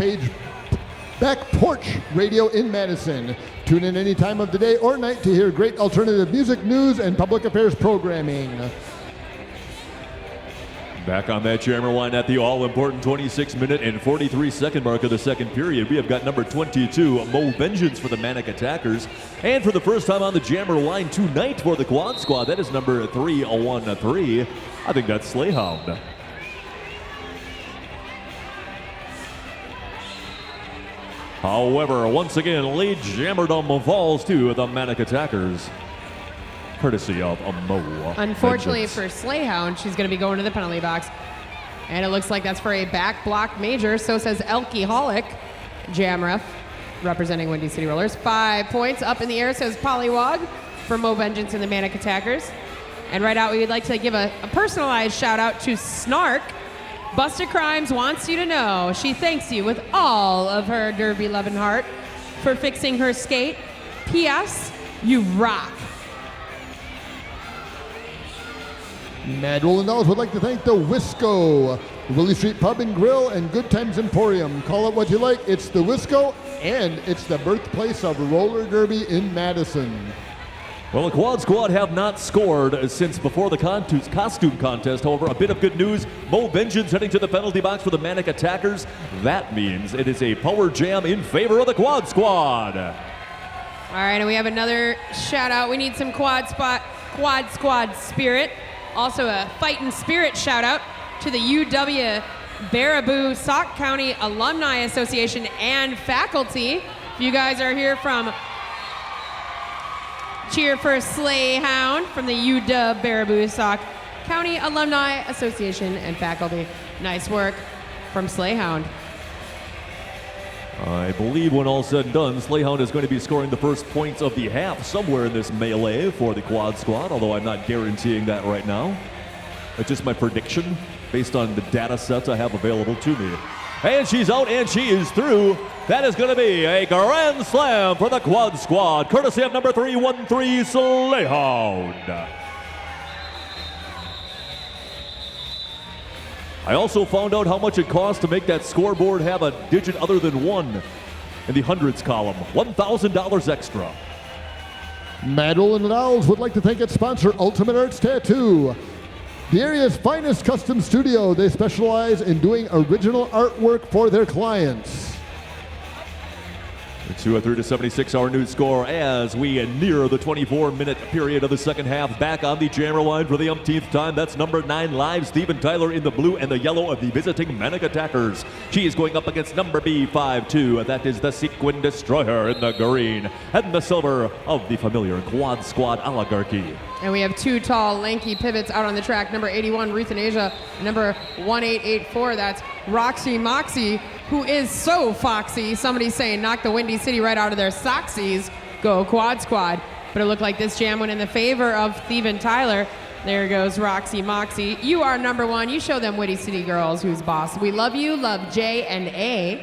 Porch Radio in Madison. Tune in any time of the day or night to hear great alternative music, news, and public affairs programming. Back on that jammer line at the all-important 26-minute and 43-second mark of the second period. We have got number 22, Mo Vengeance for the Manic Attackers. And for the first time on the jammer line tonight for the Quad Squad, that is number 313. I think that's Slayhound. However, once again, lead jammerdom falls to the Manic Attackers, courtesy of a Mo. Unfortunately Vengeance. for Slayhound, she's going to be going to the penalty box. And it looks like that's for a back block major. So says Elkie Holick, jam ref, representing Windy City Rollers. 5 points up in the air, says Pollywog for Mo Vengeance and the Manic Attackers. And right out, we would like to give a personalized shout out to Snark. Busta Crimes wants you to know she thanks you with all of her derby loving heart for fixing her skate. P.S. You rock. Mad Rollin Dolls would like to thank the Wisco, Willie Street Pub and Grill, and Good Times Emporium. Call it what you like, it's the Wisco, and it's the birthplace of roller derby in Madison. Well, the Quad Squad have not scored since before the costume contest. However, a bit of good news. Mo Vengeance heading to the penalty box for the Manic Attackers. That means it is a power jam in favor of the Quad Squad. All right, and we have another shout out. We need some Quad Squad spirit. Also a fighting spirit shout out to the UW Baraboo Sauk County Alumni Association and faculty. If you guys are here from cheer for Slayhound from the UW Baraboo Sauk County Alumni Association and faculty. Nice work from Slayhound. I believe when all said and done, Slayhound is going to be scoring the first points of the half somewhere in this melee for the Quad Squad, although I'm not guaranteeing that right now. It's just my prediction based on the data sets I have available to me. And she's out and she is through. That is going to be a grand slam for the Quad Squad, courtesy of number 313, Slayhound. I also found out how much it costs to make that scoreboard have a digit other than 1 in the hundreds column. $1,000 extra. Mad Rollin Dolls would like to thank its sponsor, Ultimate Arts Tattoo, the area's finest custom studio. They specialize in doing original artwork for their clients. The 2-3 to 76-hour news score as we near the 24-minute period of the second half. Back on the jammer line for the umpteenth time. That's number 9 live, Steven Tyler in the blue and the yellow of the visiting Manic Attackers. She is going up against number B52, and that is the Sequin Destroyer in the green, and the silver of the familiar Quad Squad oligarchy. And we have 2 tall, lanky pivots out on the track. Number 81, Ruthanasia. Number 1884, that's Roxy Moxie, who is so foxy. Somebody's saying knock the Windy City right out of their soxies. Go Quad Squad. But it looked like this jam went in the favor of Steven Tyler. There goes Roxy Moxie. You are number 1. You show them Windy City girls who's boss. We love you. Love J and A.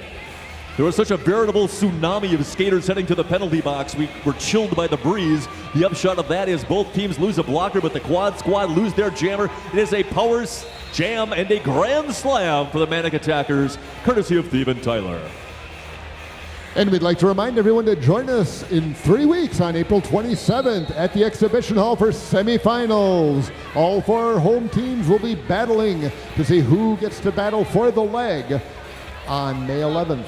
There was such a veritable tsunami of skaters heading to the penalty box. We were chilled by the breeze. The upshot of that is both teams lose a blocker, but the Quad Squad lose their jammer. It is a power jam, and a grand slam for the Manic Attackers, courtesy of Steve and Tyler. And we'd like to remind everyone to join us in 3 weeks on April 27th at the Exhibition Hall for semifinals. All 4 home teams will be battling to see who gets to battle for the leg on May 11th.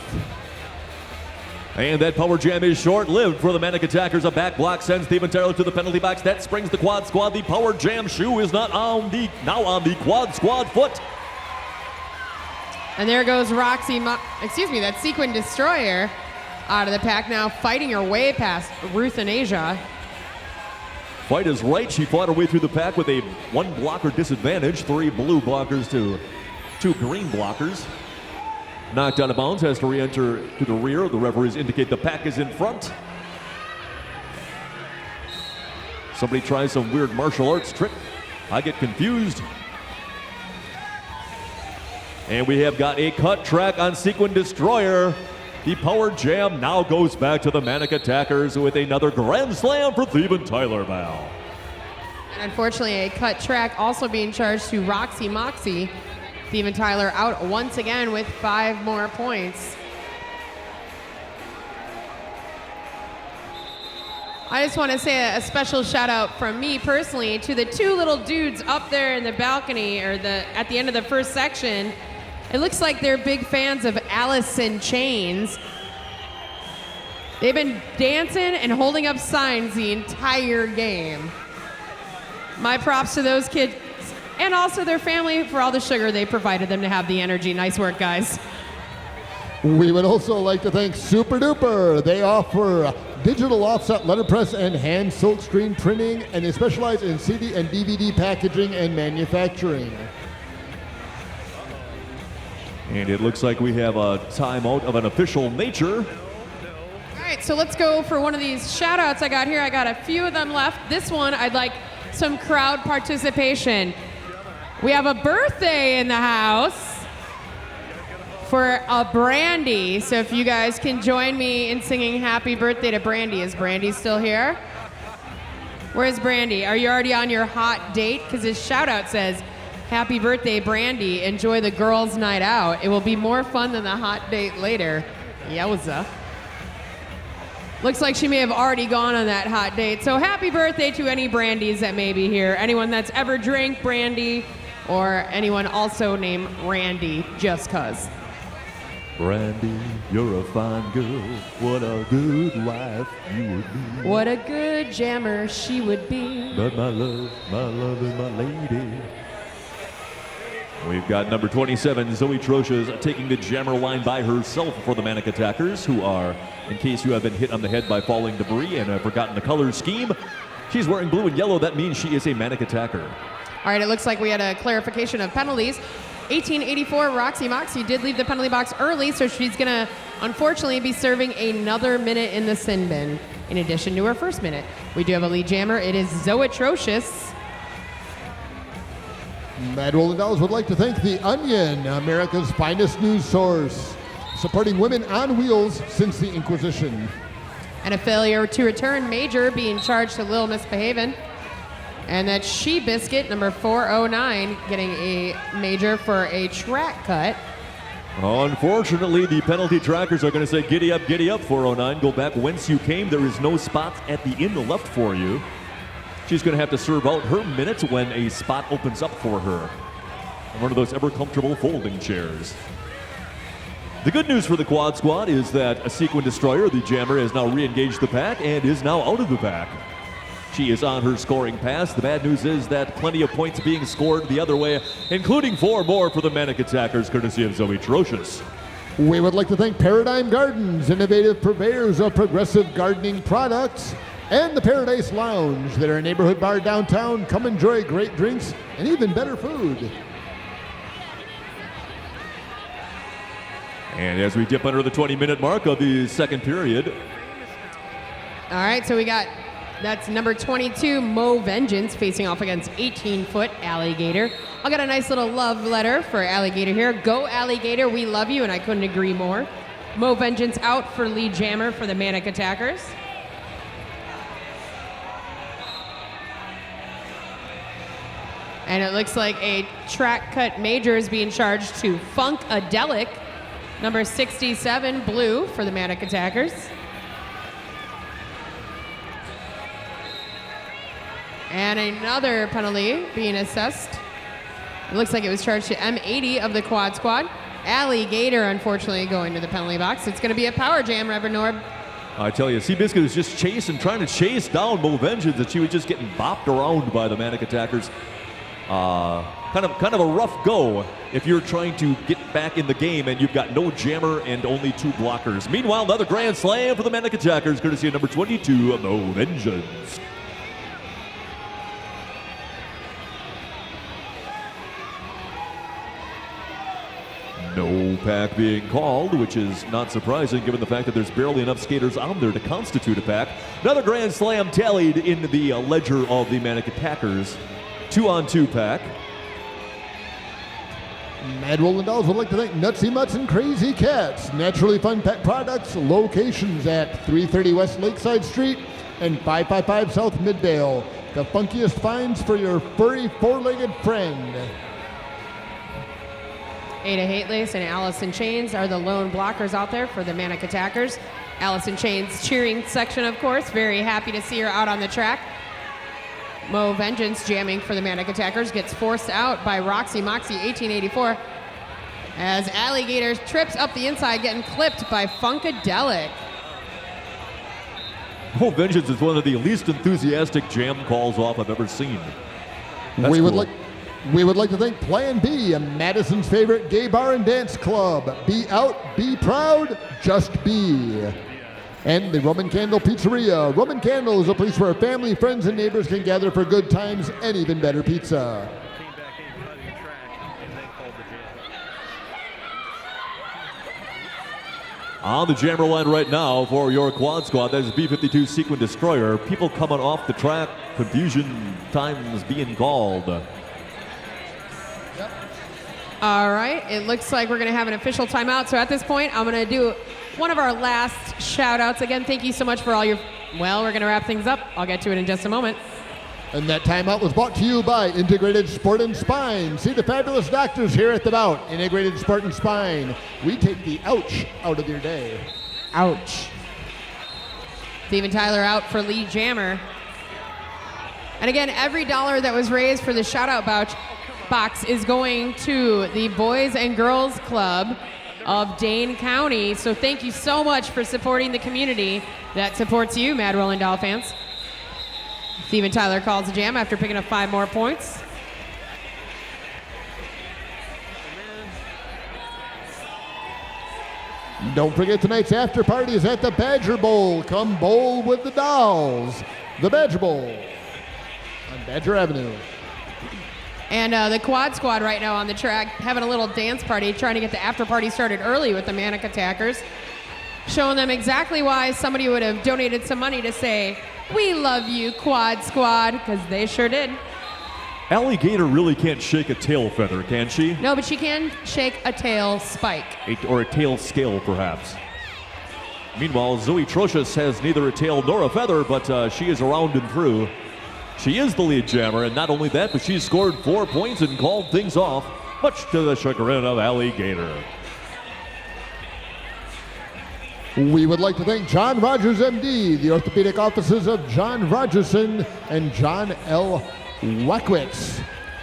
And that power jam is short-lived for the Manic Attackers. A back block sends Stephen Tyler to the penalty box. That springs the Quad Squad. The power jam shoe is now on the Quad Squad foot. And there goes that Sequin Destroyer out of the pack now, fighting her way past Ruth and Asia. Fight is right. She fought her way through the pack with a 1 blocker disadvantage. 3 blue blockers to 2 green blockers. Knocked out of bounds, has to re-enter to the rear. The referees indicate the pack is in front. Somebody tries some weird martial arts trick. I get confused. And we have got a cut track on Sequin Destroyer. The power jam now goes back to the Manic Attackers with another grand slam for Stephen Tyler now. And unfortunately, a cut track also being charged to Roxy Moxie. Stephen Tyler out once again with 5 more points. I just want to say a special shout out from me personally to the 2 little dudes up there in the balcony or at the end of the first section. It looks like they're big fans of Alice in Chains. They've been dancing and holding up signs the entire game. My props to those kids and also their family for all the sugar they provided them to have the energy. Nice work, guys. We would also like to thank Super Duper. They offer digital offset letterpress and hand silkscreen printing, and they specialize in CD and DVD packaging and manufacturing. And it looks like we have a timeout of an official nature. All right, so let's go for one of these shout outs I got here. I got a few of them left. This one, I'd like some crowd participation. We have a birthday in the house for a Brandy. So if you guys can join me in singing happy birthday to Brandy. Is Brandy still here? Where's Brandy? Are you already on your hot date? Because his shout out says, happy birthday, Brandy. Enjoy the girls' night out. It will be more fun than the hot date later. Yowza. Looks like she may have already gone on that hot date. So happy birthday to any Brandies that may be here. Anyone that's ever drank Brandy or anyone also named Randy just cuz. Brandy, you're a fine girl. What a good wife you would be. What a good jammer she would be. But my love is my lady. We've got number 27, Zoe Troches, taking the jammer line by herself for the Manic Attackers, who are, in case you have been hit on the head by falling debris and have forgotten the color scheme, she's wearing blue and yellow. That means she is a Manic Attacker. All right, it looks like we had a clarification of penalties. 1884, Roxy Moxie did leave the penalty box early, so she's going to, unfortunately, be serving another minute in the sin bin, in addition to her first minute. We do have a lead jammer. It is Zoe Troches. Mad Rolling Dolls would like to thank The Onion, America's finest news source, supporting women on wheels since the Inquisition. And a failure to return major being charged to Lil Misbehavin'. And that She Biscuit, number 409, getting a major for a track cut. Unfortunately, the penalty trackers are going to say, giddy up, 409. Go back whence you came. There is no spots at the in the left for you. She's going to have to serve out her minutes when a spot opens up for her. One of those ever-comfortable folding chairs. The good news for the Quad Squad is that a Sequin Destroyer, the jammer, has now re-engaged the pack and is now out of the pack. She is on her scoring pass. The bad news is that plenty of points being scored the other way, including 4 more for the Manic Attackers, courtesy of Zoe Troches. We would like to thank Paradigm Gardens, innovative purveyors of progressive gardening products, and the Paradise Lounge. They're a neighborhood bar downtown. Come enjoy great drinks and even better food. And as we dip under the 20-minute mark of the second period. All right, so we got, that's number 22, Mo Vengeance, facing off against 18-foot Alligator. I got a nice little love letter for Alligator here. Go Alligator, we love you, and I couldn't agree more. Mo Vengeance out for lead jammer for the Manic Attackers. And it looks like a track cut major is being charged to Funkadelic, number 67, blue for the Manic Attackers. And another penalty being assessed. It looks like it was charged to M80 of the Quad Squad. Alligator, unfortunately, going to the penalty box. It's going to be a power jam, Reverend Norb. I tell you, Seabiscuit was just trying to chase down Mo Vengeance, and she was just getting bopped around by the Manic Attackers. Kind of a rough go if you're trying to get back in the game and you've got no jammer and only 2 blockers. Meanwhile, another grand slam for the Manic Attackers, courtesy of number 22, Mo Vengeance. No pack being called, which is not surprising given the fact that there's barely enough skaters on there to constitute a pack. Another grand slam tallied in the ledger of the Manic Attackers. 2-on-2 pack. Mad Rollin Dolls would like to thank Nutsy Mutts and Crazy Cats, Naturally Fun Pet Products, locations at 330 West Lakeside Street and 555 South Middale. The funkiest finds for your furry 4-legged friend. Ada Hatelace and Allison Chains are the lone blockers out there for the Manic Attackers. Allison Chains cheering section, of course. Very happy to see her out on the track. Mo Vengeance jamming for the Manic Attackers gets forced out by Roxy Moxie 1884 as Alligator trips up the inside, getting clipped by Funkadelic. Mo Vengeance is one of the least enthusiastic jam calls off I've ever seen. That's We would cool. like to thank Plan B, Madison's favorite gay bar and dance club. Be out, be proud, just be. And the Roman Candle Pizzeria. Roman Candle is a place where family, friends, and neighbors can gather for good times and even better pizza. On the jammer line right now for your Quad Squad, that is B-52 Sequin Destroyer. People coming off the track, confusion times being called. All right, it looks like we're going to have an official timeout. So at this point, I'm going to do one of our last shout outs. Again, thank you so much for all your... Well, we're going to wrap things up. I'll get to it in just a moment. And that timeout was brought to you by Integrated Sport and Spine. See the fabulous doctors here at the bout. Integrated Sport and Spine. We take the ouch out of your day. Ouch. Steven Tyler out for lead jammer. And again, every dollar that was raised for the shout out box is going to the Boys and Girls Club of Dane County. So thank you so much for supporting the community that supports you, Mad Rollin Doll fans. Steven Tyler calls the jam after picking up 5 more points. Don't forget tonight's after party is at the Badger Bowl. Come bowl with the dolls. The Badger Bowl on Badger Avenue. And the Quad Squad right now on the track having a little dance party, trying to get the after party started early with the Manic Attackers, showing them exactly why somebody would have donated some money to say, "We love you, Quad Squad," because they sure did. Alligator really can't shake a tail feather, can she? No, but she can shake a tail spike. Or a tail scale, perhaps. Meanwhile, Zoe Trocious has neither a tail nor a feather, but she is around and through. She is the lead jammer, and not only that, but she's scored 4 points and called things off, much to the chagrin of Alligator. We would like to thank John Rogers, MD, the orthopedic offices of John Rogerson and John L. Wackwitz.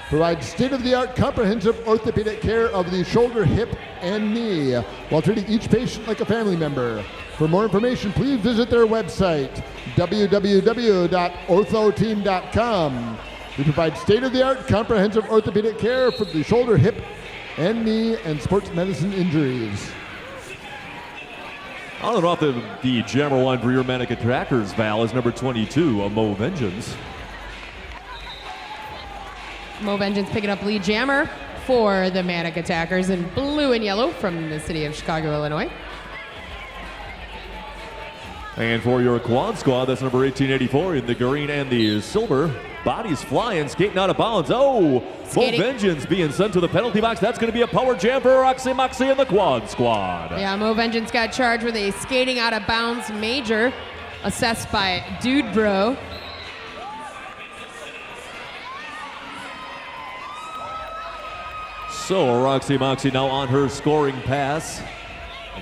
Provides state-of-the-art comprehensive orthopedic care of the shoulder, hip, and knee while treating each patient like a family member. For more information, please visit their website, www.orthoteam.com. We provide state-of-the-art comprehensive orthopedic care for the shoulder, hip, and knee and sports medicine injuries. On and off the jammer line for your Manic Attackers, Val, is number 22, Mo Vengeance. Mo Vengeance picking up lead jammer for the Manic Attackers in blue and yellow from the city of Chicago, Illinois. And for your Quad Squad, that's number 1884 in the green and the silver. Bodies flying, skating out of bounds. Oh, Skating. Mo Vengeance being sent to the penalty box. That's going to be a power jam for Roxy Moxie and the Quad Squad. Yeah, Mo Vengeance got charged with a skating out of bounds major, assessed by Dude Bro. So Roxy Moxie now on her scoring pass.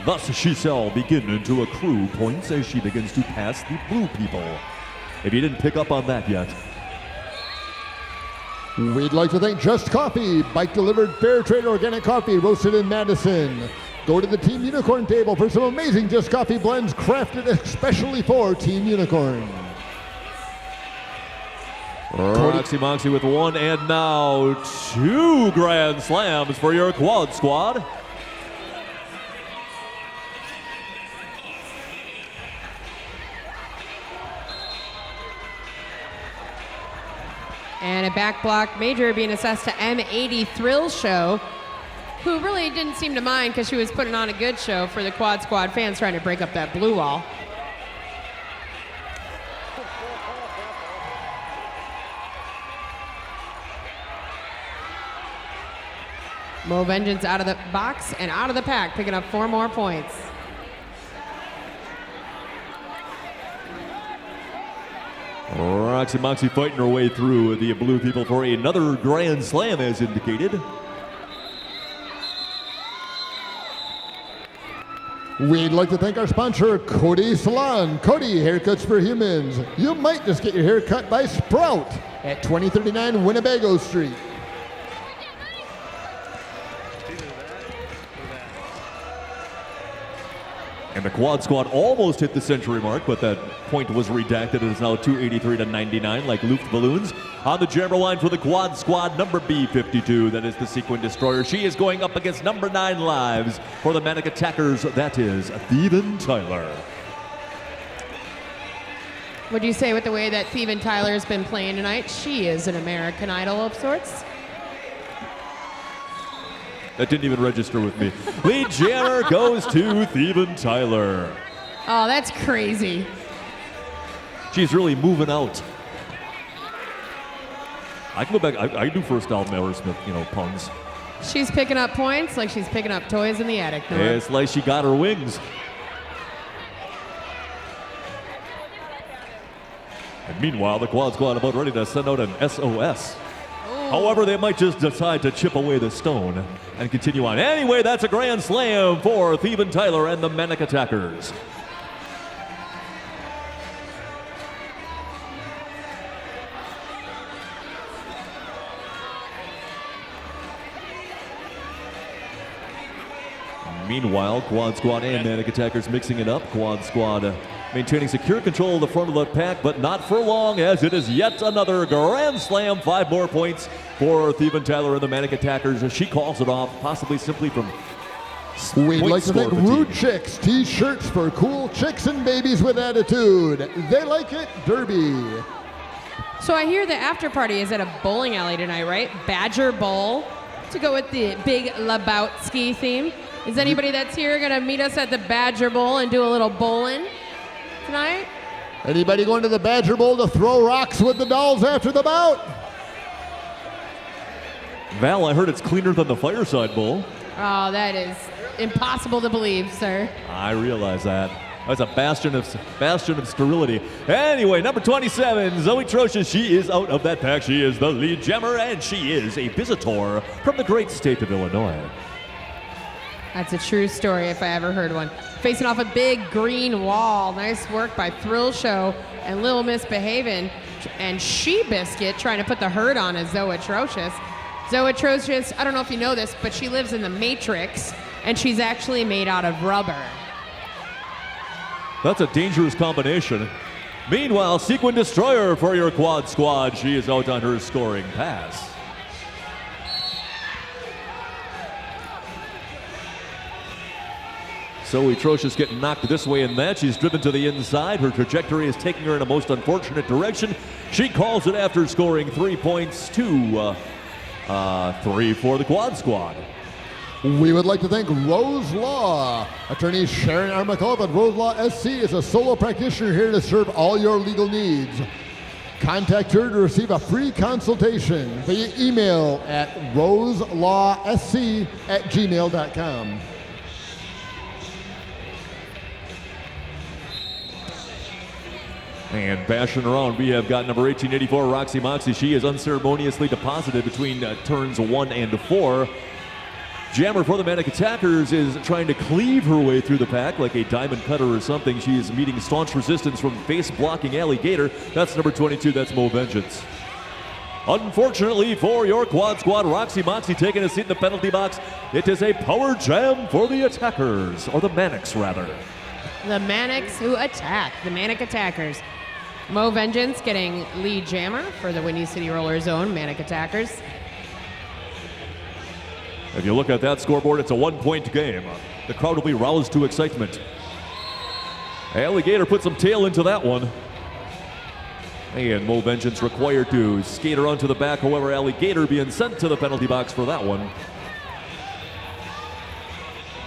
Thus she shall begin to accrue points as she begins to pass the blue people. If you didn't pick up on that yet. We'd like to thank Just Coffee, bike-delivered fair trade organic coffee roasted in Madison. Go to the Team Unicorn table for some amazing Just Coffee blends crafted especially for Team Unicorn. Roxy Moxie with 1 and now 2 grand slams for your quad squad. And a back block major being assessed to M80 Thrill Show, who really didn't seem to mind because she was putting on a good show for the quad squad fans trying to break up that blue wall. Mo Vengeance out of the box and out of the pack, picking up 4 more points. Roxy Moxie fighting her way through the blue people for another grand slam as indicated. We'd like to thank our sponsor, Cody Salon. Cody Haircuts for Humans. You might just get your hair cut by Sprout at 2039 Winnebago Street. And the quad squad almost hit the century mark, but that point was redacted. It is now 283 to 99, like Luft balloons. On the jammer line for the quad squad, number B52, that is the Sequin Destroyer. She is going up against number 9 lives for the Manic Attackers. That is Thievin Tyler. Would you say with the way that Thievin Tyler has been playing tonight, she is an American Idol of sorts? That didn't even register with me. Lead jammer goes to Thievin Tyler. Oh, that's crazy. She's really moving out. I can go back. I do first album Aerosmith, puns. She's picking up points like she's picking up toys in the attic. It's like she got her wings. And meanwhile, the quad squad about ready to send out an SOS. However, they might just decide to chip away the stone and continue on. Anyway, that's a grand slam for Thievin Tyler and the Manic Attackers. Meanwhile, quad squad and Manic Attackers mixing it up. Quad squad maintaining secure control of the front of the pack, but not for long, as it is yet another grand slam. 5 more points for Thievin Tyler and the Manic Attackers as she calls it off, possibly simply from We'd point like to thank score fatigue. Rude Chicks T-shirts for cool chicks and babies with attitude. They like it, Derby. So I hear the after party is at a bowling alley tonight, right? Badger Bowl, to go with the big Lebowski theme. Is anybody that's here gonna meet us at the Badger Bowl and do a little bowling tonight? Anybody going to the Badger Bowl to throw rocks with the dolls after the bout? Val, I heard it's cleaner than the Fireside Bowl. Oh, that is impossible to believe, sir. I realize that. That's a bastion of sterility. Anyway, number 27, Zoe Trocious. She is out of that pack. She is the lead jammer, and she is a visitor from the great state of Illinois. That's a true story if I ever heard one. Facing off a big green wall. Nice work by Thrill Show and Little Miss Behavin'. And She Biscuit trying to put the hurt on as Zoe Trocious. Zoe Trocious, I don't know if you know this, but she lives in the Matrix, and she's actually made out of rubber. That's a dangerous combination. Meanwhile, Sequin Destroyer for your quad squad. She is out on her scoring pass. Zoe Trocious getting knocked this way and that. She's driven to the inside. Her trajectory is taking her in a most unfortunate direction. She calls it after scoring 3 points to 3 for the quad squad. We would like to thank Rose Law. Attorney Sharon Armacove at Rose Law SC is a solo practitioner here to serve all your legal needs. Contact her to receive a free consultation via email at roselawsc@gmail.com. And bashing around, we have got number 1884, Roxy Moxie. She is unceremoniously deposited between turns 1 and 4. Jammer for the Manic Attackers is trying to cleave her way through the pack like a diamond cutter or something. She is meeting staunch resistance from face-blocking Alligator. That's number 22. That's Mo Vengeance. Unfortunately for your quad squad, Roxy Moxie taking a seat in the penalty box. It is a power jam for the attackers, or the Manics rather. The Manics who attack, the Manic Attackers. Mo Vengeance getting lead jammer for the Windy City Rollers' own Manic Attackers. If you look at that scoreboard, it's a 1-point game. The crowd will be roused to excitement. Alligator put some tail into that one. And Mo Vengeance required to skate her onto the back. However, Alligator being sent to the penalty box for that one.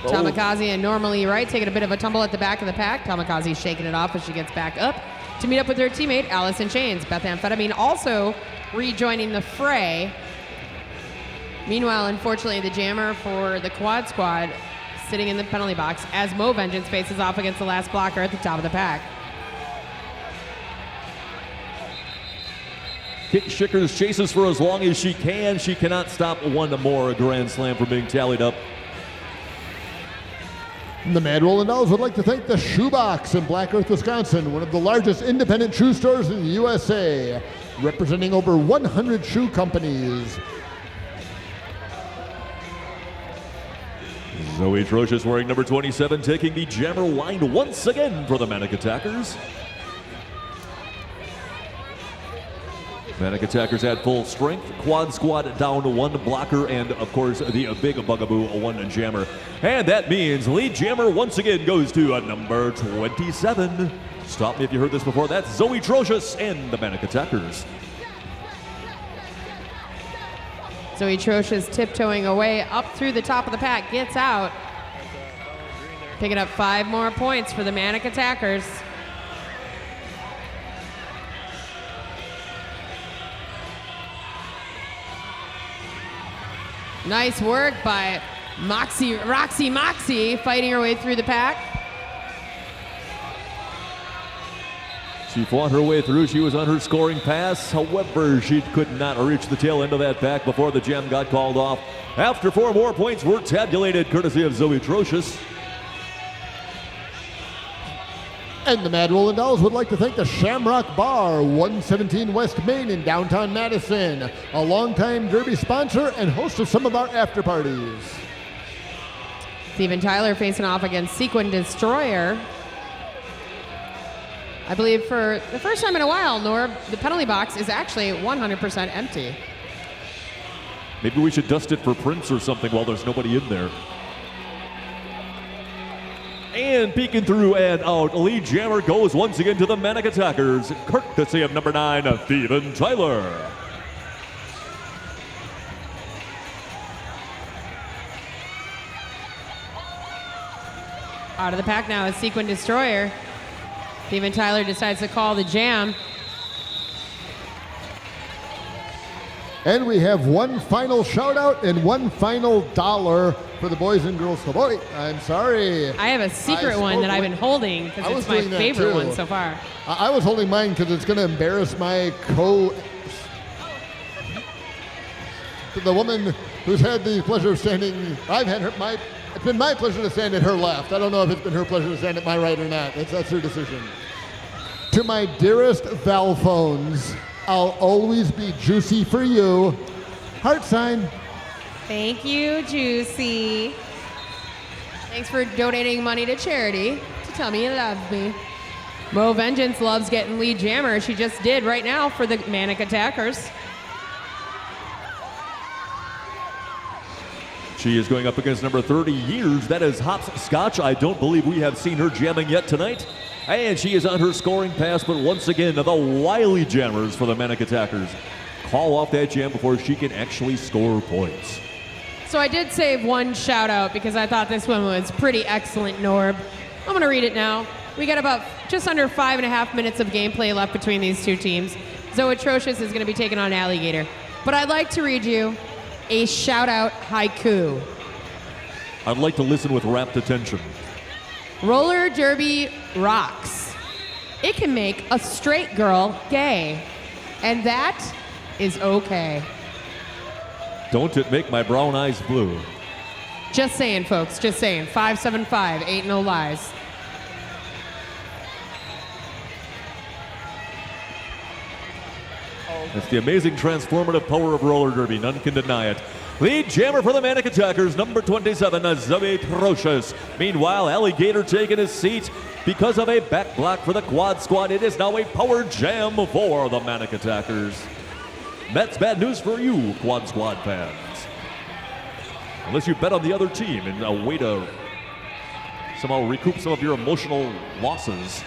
Tamikaze and Normally Right taking a bit of a tumble at the back of the pack. Tamikaze shaking it off as she gets back up to meet up with her teammate, Allison Chains. Beth Amphetamine also rejoining the fray. Meanwhile, unfortunately, the jammer for the quad squad sitting in the penalty box as Mo Vengeance faces off against the last blocker at the top of the pack. Kick Shickers chases for as long as she can. She cannot stop one more Grand Slam from being tallied up. The Mad Rollin' Dolls would like to thank the Shoebox in Black Earth, Wisconsin, one of the largest independent shoe stores in the USA, representing over 100 shoe companies. Zoe Trocious wearing number 27, taking the jammer line once again for the Manic Attackers. Manic Attackers at full strength. Quad squad down to one blocker and, of course, the big bugaboo, one jammer. And that means lead jammer once again goes to number 27. Stop me if you heard this before. That's Zoe Trocious and the Manic Attackers. Zoe Trocious tiptoeing away up through the top of the pack, gets out. Picking up 5 more points for the Manic Attackers. Nice work by Roxy Moxie, fighting her way through the pack. She fought her way through. She was on her scoring pass. However, she could not reach the tail end of that pack before the jam got called off. After 4 more points were tabulated, courtesy of Zoe Trocious. And the Mad Rollin' Dolls would like to thank the Shamrock Bar, 117 West Main in downtown Madison, a longtime Derby sponsor and host of some of our after parties. Steven Tyler facing off against Sequin Destroyer. I believe for the first time in a while, Norb, the penalty box is actually 100% empty. Maybe we should dust it for prints or something while there's nobody in there. And peeking through and out, lead jammer goes once again to the Manic Attackers, courtesy of number 9, Steven Tyler. Out of the pack now is Sequin Destroyer. Steven Tyler decides to call the jam. And we have one final shout out and one final dollar for the Boys and Girls Club. Oh, I'm sorry. I have a secret one that I've been holding because it's my favorite one so far. I was holding mine because it's going to embarrass my the woman who's had the pleasure of standing. It's been my pleasure to stand at her left. I don't know if it's been her pleasure to stand at my right or not. That's her decision. To my dearest Valphones, I'll always be juicy for you. Heart sign. Thank you, Juicy. Thanks for donating money to charity to tell me you love me. Mo Vengeance loves getting lead jammer. She just did right now for the Manic Attackers. She is going up against number 30 years. That is Hops Scotch. I don't believe we have seen her jamming yet tonight. And she is on her scoring pass, but once again, the wily jammers for the Manic Attackers call off that jam before she can actually score points. So I did save one shout out because I thought this one was pretty excellent, Norb. I'm going to read it now. We got about just under 5.5 minutes of gameplay left between these two teams. Zoe Trocious is going to be taking on Alligator. But I'd like to read you a shout out haiku. I'd like to listen with rapt attention. Roller derby rocks. It can make a straight girl gay. And that is okay. Don't it make my brown eyes blue. Just saying, folks. Just saying. 575, ain't no lies. It's the amazing transformative power of roller derby. None can deny it. Lead jammer for the Manic Attackers, number 27, Zoe Trocious. Meanwhile, Alligator taking his seat because of a back block for the Quad Squad. It is now a power jam for the Manic Attackers. That's bad news for you, Quad Squad fans. Unless you bet on the other team in a way to somehow recoup some of your emotional losses.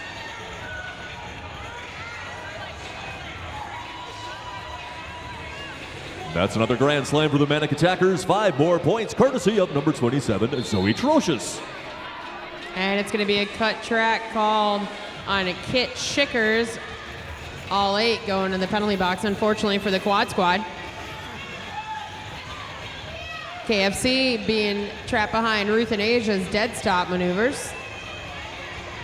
That's another grand slam for the Manic Attackers. 5 more points, courtesy of number 27, Zoe Trocious. And it's going to be a cut track called on a Kit Schickers. All 8 going to the penalty box, unfortunately, for the Quad Squad. KFC being trapped behind Ruth and Asia's dead stop maneuvers.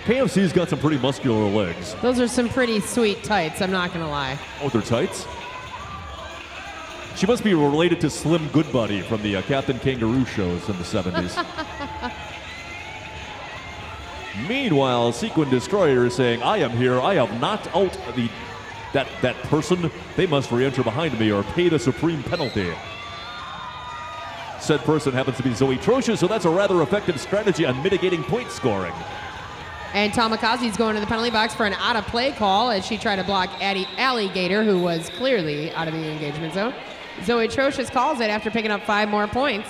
KFC's got some pretty muscular legs. Those are some pretty sweet tights, I'm not going to lie. Oh, they're tights? She must be related to Slim Goodbody from the Captain Kangaroo shows in the 70s. Meanwhile, Sequin Destroyer is saying, I am here. I have knocked out that person. They must re-enter behind me or pay the supreme penalty. Said person happens to be Zoe Trocious, so that's a rather effective strategy on mitigating point scoring. And Tamikaze's going to the penalty box for an out-of-play call as she tried to block Alligator, who was clearly out of the engagement zone. Zoe Trocious calls it after picking up 5 more points.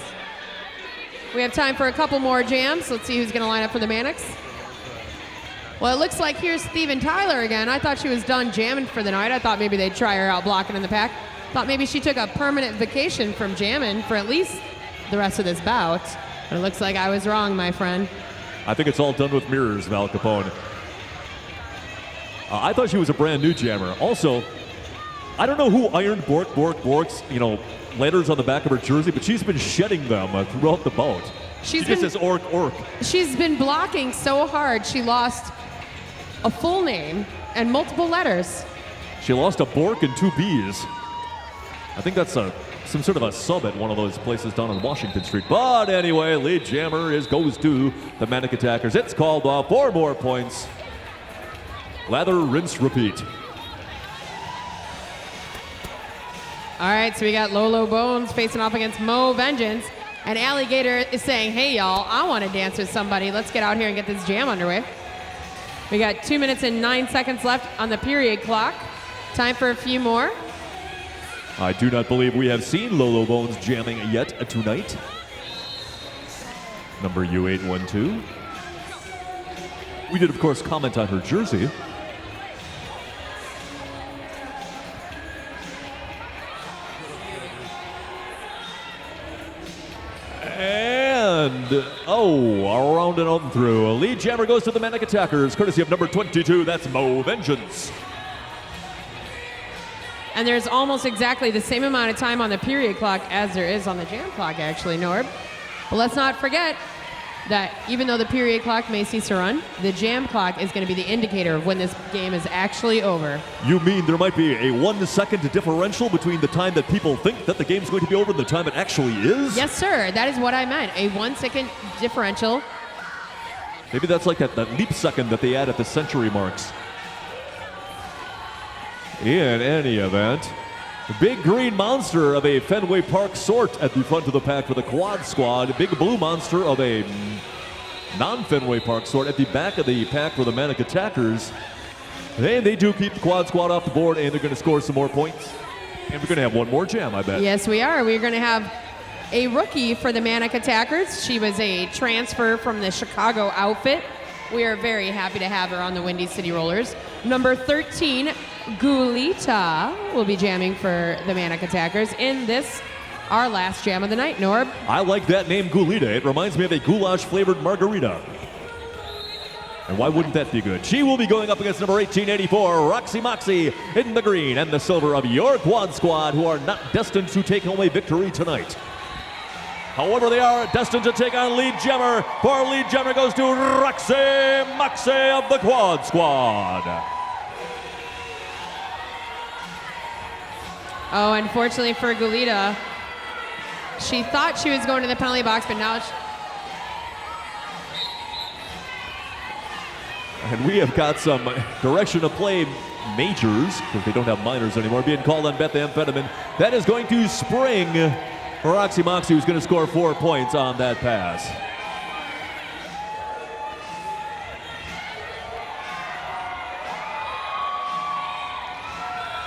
We have time for a couple more jams. Let's see who's going to line up for the Manics. Well, it looks like here's Steven Tyler again. I thought she was done jamming for the night. I thought maybe they'd try her out blocking in the pack. Thought maybe she took a permanent vacation from jamming for at least the rest of this bout. But it looks like I was wrong, my friend. I think it's all done with mirrors, Val Capone. I thought she was a brand new jammer. Also, I don't know who ironed Bork's, letters on the back of her jersey, but she's been shedding them throughout the bout. She just says orc. She's been blocking so hard, she lost a full name and multiple letters. She lost a Bork and 2 B's. I think that's some sort of a sub at one of those places down on Washington Street. But anyway, lead jammer goes to the Manic Attackers. It's called off. 4 more points. Lather, rinse, repeat. All right, so we got Lolo Bones facing off against Mo Vengeance. And Alligator is saying, hey, y'all, I want to dance with somebody. Let's get out here and get this jam underway. We got 2 minutes and 9 seconds left on the period clock. Time for a few more. I do not believe we have seen Lolo Bones jamming yet tonight. Number U812. We did, of course, comment on her jersey. And, around and on through. Lead jammer goes to the Manic Attackers, courtesy of number 22. That's Mo Vengeance. And there's almost exactly the same amount of time on the period clock as there is on the jam clock, actually, Norb. But let's not forget that even though the period clock may cease to run, the jam clock is going to be the indicator of when this game is actually over. You mean there might be a 1 second differential between the time that people think that the game's going to be over and the time it actually is? Yes, sir. That is what I meant. A 1 second differential. Maybe that's like that leap second that they add at the century marks. In any event, the big green monster of a Fenway Park sort at the front of the pack for the Quad Squad. Big blue monster of a non-Fenway Park sort at the back of the pack for the Manic Attackers. And they do keep the Quad Squad off the board, and they're going to score some more points. And we're going to have one more jam, I bet. Yes, we are. We're going to have a rookie for the Manic Attackers. She was a transfer from the Chicago outfit. We are very happy to have her on the Windy City Rollers. Number 13, Gulita, will be jamming for the Manic Attackers in this, our last jam of the night, Norb. I like that name, Gulita. It reminds me of a goulash-flavored margarita. And why wouldn't that be good? She will be going up against number 1884, Roxy Moxie, in the green and the silver of your Quad Squad, who are not destined to take home a victory tonight. However, they are destined to take on lead jammer. For lead jammer goes to Roxy Moxie of the Quad Squad. Oh, unfortunately for Gulita, She thought she was going to the penalty box, but now And we have got some direction of play majors, because they don't have minors anymore, being called on methamphetamine. That is going to spring Roxy Moxie, who's going to score 4 points on that pass.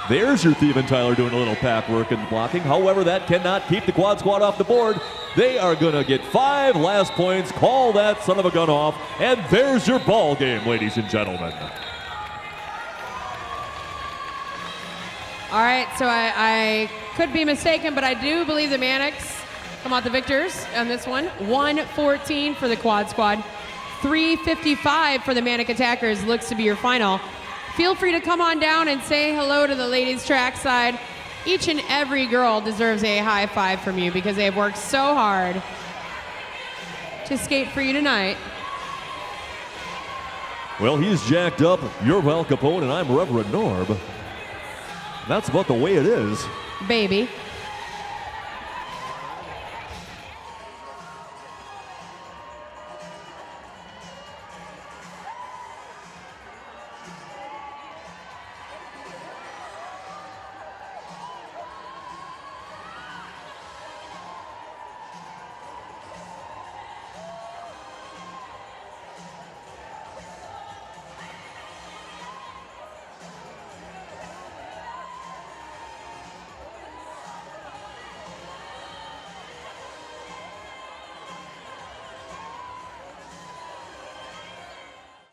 There's your Thief and Tyler doing a little pack work and blocking. However, that cannot keep the quad squad off the board. They are going to get 5 last points. Call that son of a gun off. And there's your ball game, ladies and gentlemen. All right, so I could be mistaken, but I do believe the Manics come out the victors on this one. 114 for the quad squad. 355 for the Manic Attackers looks to be your final. Feel free to come on down and say hello to the ladies trackside. Each and every girl deserves a high five from you because they have worked so hard to skate for you tonight. Well, he's jacked up. You're Val Capone, and I'm Reverend Norb. That's about the way it is. Baby.